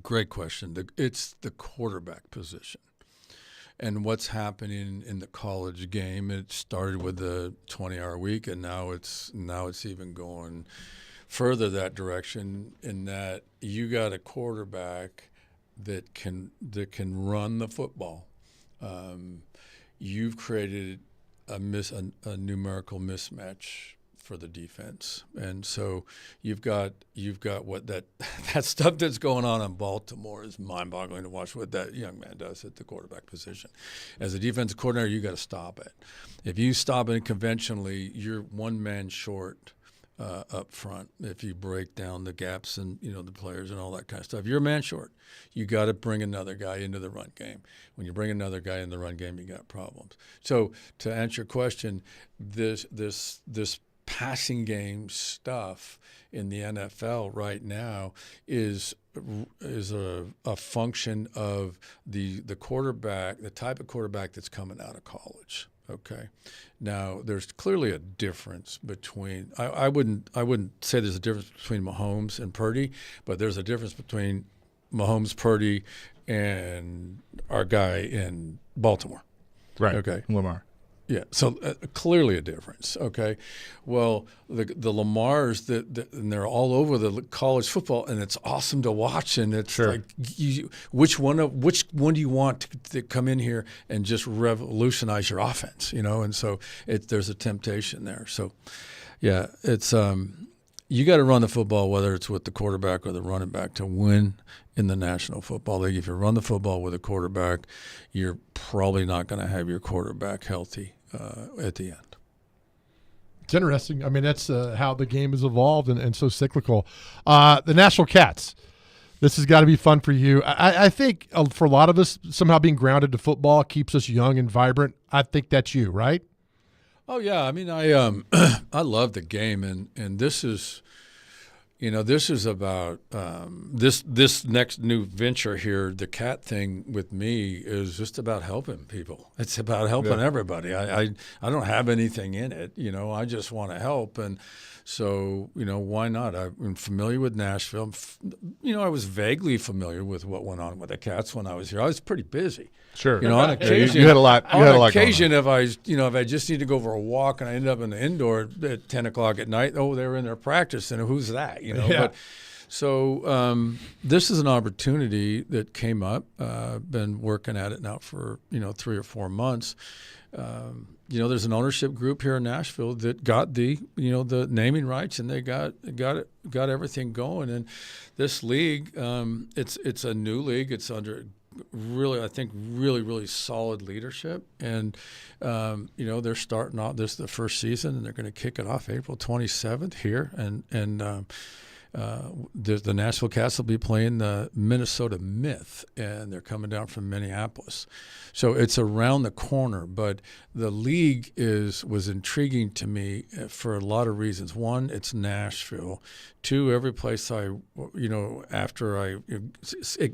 great question. It's the quarterback position. And what's happening in the college game, it started with the 20-hour week, and now it's even going further that direction, in that you got a quarterback that can run the football. You've created a numerical mismatch for the defense, and so you've got what that stuff that's going on in Baltimore is mind-boggling to watch. What that young man does at the quarterback position, as a defensive coordinator, you got to stop it. If you stop it conventionally, you're one man short up front. If you break down the gaps and the players and all that kind of stuff, you're a man short. You got to bring another guy into the run game. When you bring another guy in the run game, you got problems. So to answer your question, this passing game stuff in the NFL right now is a function of the quarterback, the type of quarterback that's coming out of college. Okay. Now, there's clearly a difference between – I wouldn't say there's a difference between Mahomes and Purdy, but there's a difference between Mahomes, Purdy, and our guy in Baltimore. Right. Okay. Lamar. Yeah, so clearly a difference. Okay, well, the Lamars and they're all over the college football, and it's awesome to watch. And it's like, which one do you want to come in here and just revolutionize your offense? And so there's a temptation there. So, yeah, it's you got to run the football, whether it's with the quarterback or the running back, to win in the National Football League. If you run the football with a quarterback, you're probably not going to have your quarterback healthy at the end. It's interesting. I mean, that's how the game has evolved and so cyclical. The Nashville Cats. This has got to be fun for you. I think for a lot of us, somehow being grounded to football keeps us young and vibrant. I think that's you, right? Oh yeah, I mean, I love the game, and this is, this is about this next new venture here. The cat thing with me is just about helping people. It's about helping everybody. I don't have anything in it, I just want to help, and so why not? I'm familiar with Nashville. I was vaguely familiar with what went on with the Cats when I was here. I was pretty busy. Sure. On occasion, you had a lot. You had a lot. On occasion, if I just need to go for a walk and I end up in the indoor at 10 o'clock at night, they were in their practice, and who's that? But So this is an opportunity that came up. Been working at it now for 3 or 4 months. There's an ownership group here in Nashville that got the naming rights, and they got everything going. And this league, it's a new league. It's under really solid leadership, and they're starting off. This is the first season, and they're going to kick it off April 27th here, and the Nashville Cats will be playing the Minnesota Myth, and they're coming down from Minneapolis. So it's around the corner, but the league was intriguing to me for a lot of reasons. One, it's Nashville. Two, every place after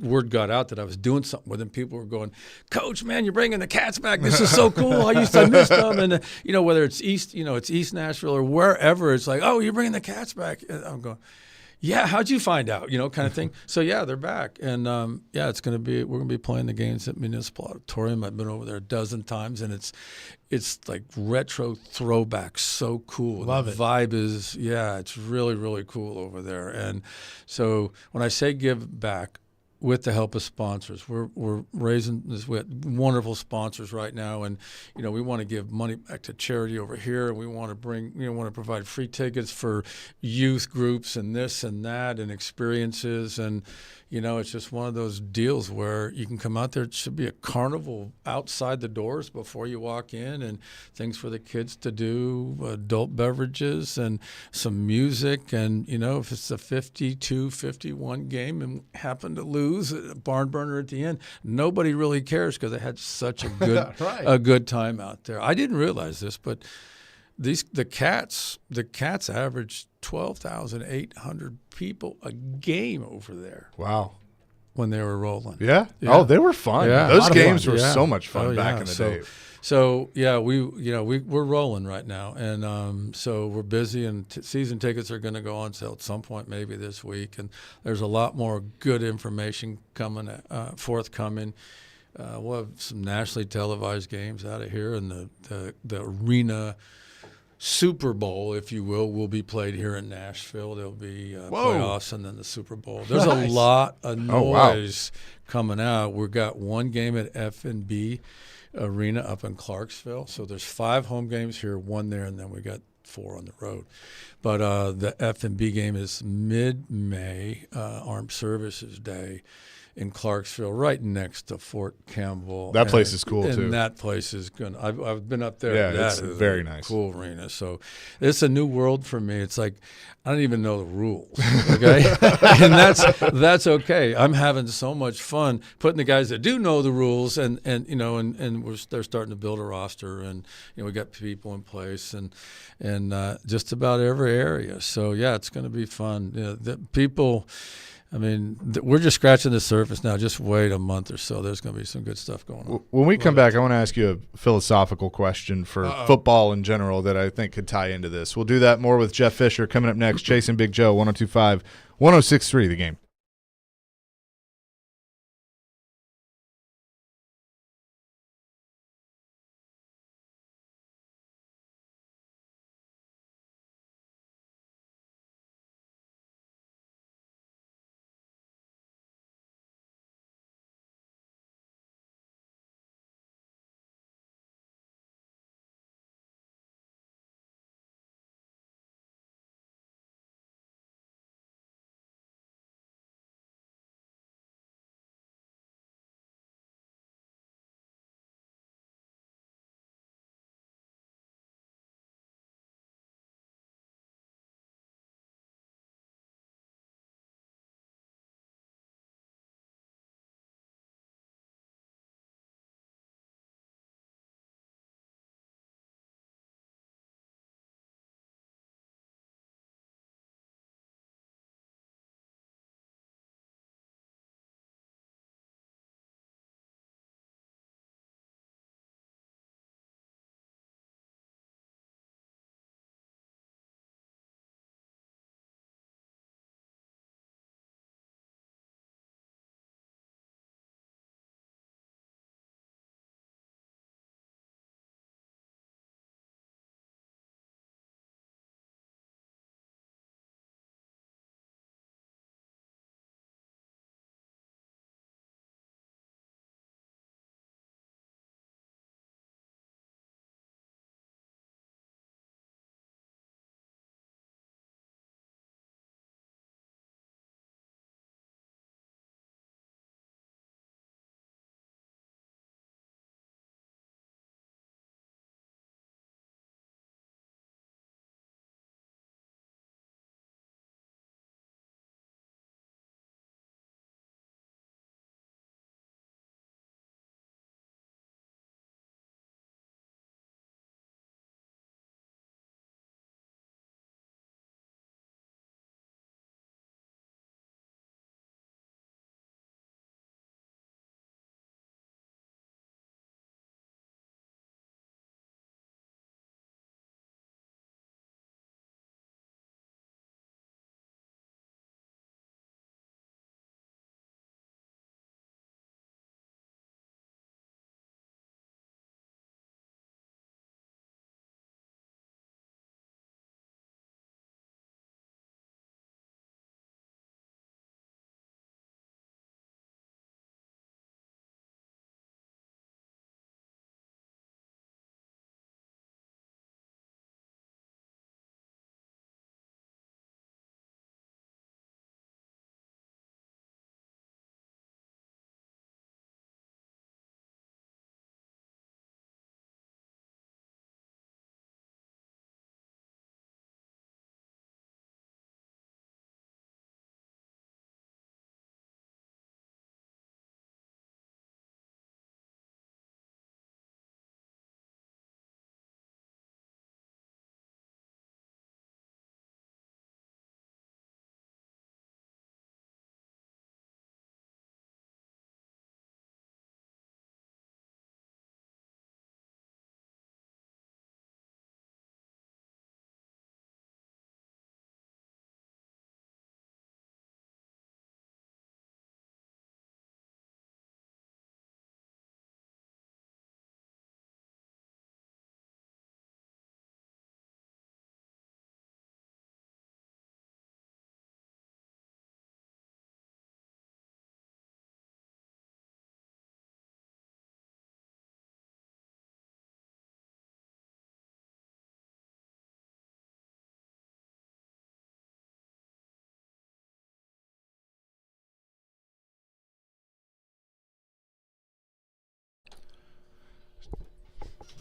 word got out that I was doing something with them, people were going, "Coach, man, you're bringing the Cats back. This is so cool. I missed them." And whether it's East Nashville or wherever, it's like, "Oh, you're bringing the Cats back." And I'm going, "Yeah, how'd you find out?" Kind of thing. So yeah, they're back, and we're going to be playing the games at Municipal Auditorium. I've been over there a dozen times, and it's like retro throwback, so cool. Love it. The vibe is, it's really, really cool over there. And so when I say give back, with the help of sponsors, we're raising this with wonderful sponsors right now, and we want to give money back to charity over here. We want to provide free tickets for youth groups and this and that and experiences, and it's just one of those deals where you can come out there. It should be a carnival outside the doors before you walk in, and things for the kids to do, adult beverages and some music. And, if it's a 52-51 game and happen to lose a barn burner at the end, nobody really cares because they had such a good, Right. a good time out there. I didn't realize this, but the Cats averaged 12,800 people a game over there Wow. when they were rolling. Yeah. Yeah. Oh, they were fun. Yeah. Those A lot of games fun. were Yeah. so much fun Oh, back yeah. in the day. So yeah, we're rolling right now, and so we're busy, and season tickets are going to go on sale at some point, maybe this week, and there's a lot more good information forthcoming. We'll have some nationally televised games out of here, and the arena Super Bowl, if you will be played here in Nashville. There'll be playoffs and then the Super Bowl. There's Nice. a lot of Oh, wow. noise coming out. We've got one game at F&B Arena up in Clarksville. So there's 5 home games here, 1 there, and then we got 4 on the road. But the F&B game is mid-May, Armed Services Day, in Clarksville, right next to Fort Campbell. That place is cool, too. And that place is good. I've been up there. Yeah, That it's is very a nice. cool arena. So it's a new world for me. It's like I don't even know the rules. Okay, and that's okay. I'm having so much fun putting the guys that do know the rules, and they're starting to build a roster, and we got people in place, and just about every area. So yeah, it's going to be fun. The people. I mean, we're just scratching the surface now. Just wait a month or so. There's going to be some good stuff going on. When we come back, I want to ask you a philosophical question for football in general that I think could tie into this. We'll do that more with Jeff Fisher coming up next. Chasing Big Joe, 102.5, 106.3 The Game.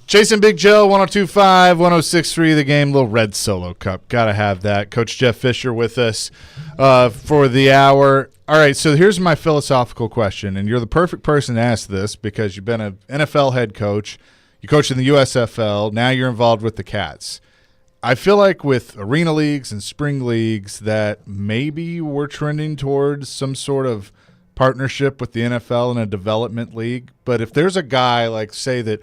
Chasing Big Joe, 102.5, 106.3, The Game, little red Solo Cup. Got to have that. Coach Jeff Fisher with us for the hour. All right, so here's my philosophical question, and you're the perfect person to ask this because you've been an NFL head coach. You coached in the USFL. Now you're involved with the Cats. I feel like with arena leagues and spring leagues that maybe we're trending towards some sort of partnership with the NFL in a development league. But if there's a guy, like, say, that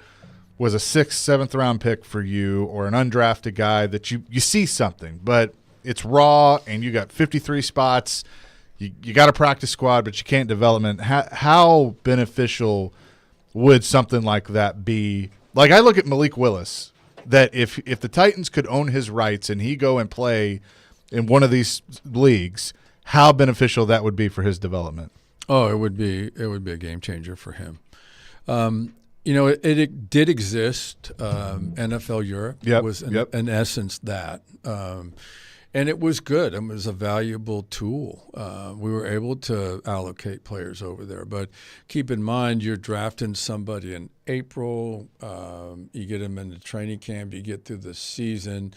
was a 6th, 7th round pick for you or an undrafted guy that you see something, but it's raw and you got 53 spots, you got a practice squad, but you can't development. How beneficial would something like that be? Like, I look at Malik Willis, that if the Titans could own his rights and he go and play in one of these leagues, how beneficial that would be for his development. Oh, it would be a game changer for him. It did exist. NFL Europe was in essence that. And it was good. It was a valuable tool. We were able to allocate players over there. But keep in mind, you're drafting somebody in April. You get him into training camp. You get through the season.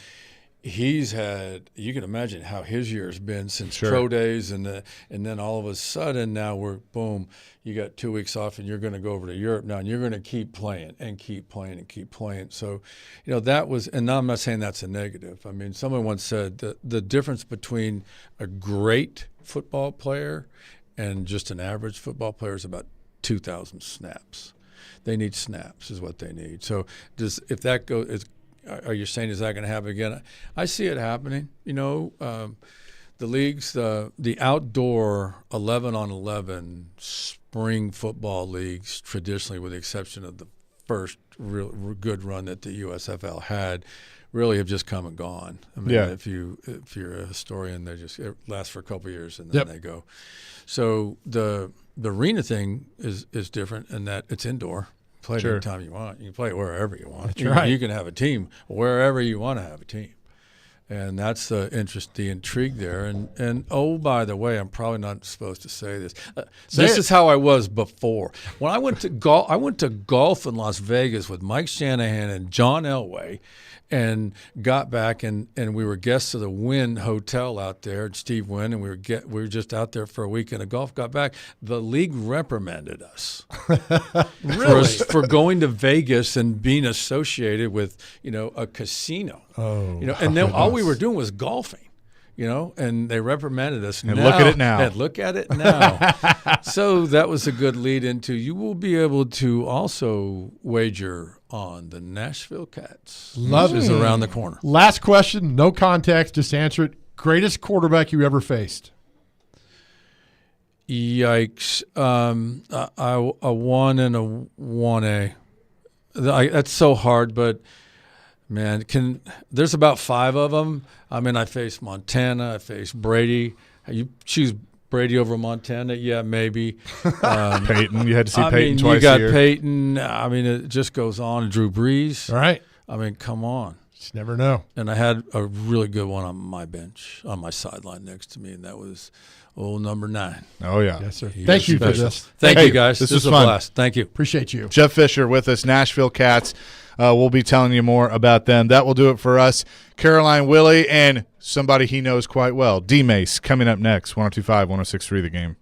He's had – you can imagine how his year's been since pro days. And then all of a sudden now we're – boom, you got 2 weeks off and you're going to go over to Europe now and you're going to keep playing and keep playing and keep playing. So, that was – and now I'm not saying that's a negative. I mean, someone once said that the difference between a great football player and just an average football player is about 2,000 snaps. They need snaps is what they need. So if that goes – are you saying is that going to happen again? I see it happening. The leagues, the outdoor 11-on-11 spring football leagues, traditionally, with the exception of the first real good run that the USFL had, really have just come and gone. I mean, if you're a historian, it lasts for a couple of years and then they go. So the arena thing is different in that it's indoor. Play it anytime you want. You can play it wherever you want. That's right. You can have a team wherever you want to have a team. And that's the intrigue there. And oh, by the way, I'm probably not supposed to say this. This is how I was before. When I went to golf in Las Vegas with Mike Shanahan and John Elway, and got back and we were guests of the Wynn Hotel out there, Steve Wynn, and we were just out there for a weekend of golf. Got back, the league reprimanded us for going to Vegas and being associated with a casino. And then all we were doing was golfing. And they reprimanded us. And look at it now. And look at it now. So that was a good lead into you will be able to also wager on the Nashville Cats. Love is around the corner. Last question, no context, just answer it. Greatest quarterback you ever faced? Yikes. A 1 and a 1A. That's so hard, but – man, there's about 5 of them. I mean, I faced Montana. I faced Brady. You choose Brady over Montana? Yeah, maybe. Peyton. You had to see Peyton twice a year. You got Peyton. I mean, it just goes on. Drew Brees. All right. I mean, come on. Just never know. And I had a really good one on my bench, on my sideline next to me, and that was number 9. Oh, yeah. Yes, sir. Thank you for this. Thank you, guys. This was fun. A blast. Thank you. Appreciate you. Jeff Fisher with us, Nashville Cats. We'll be telling you more about them. That will do it for us. Caroline Willie and somebody he knows quite well, D-Mace, coming up next. 102.5, 106.3 The Game.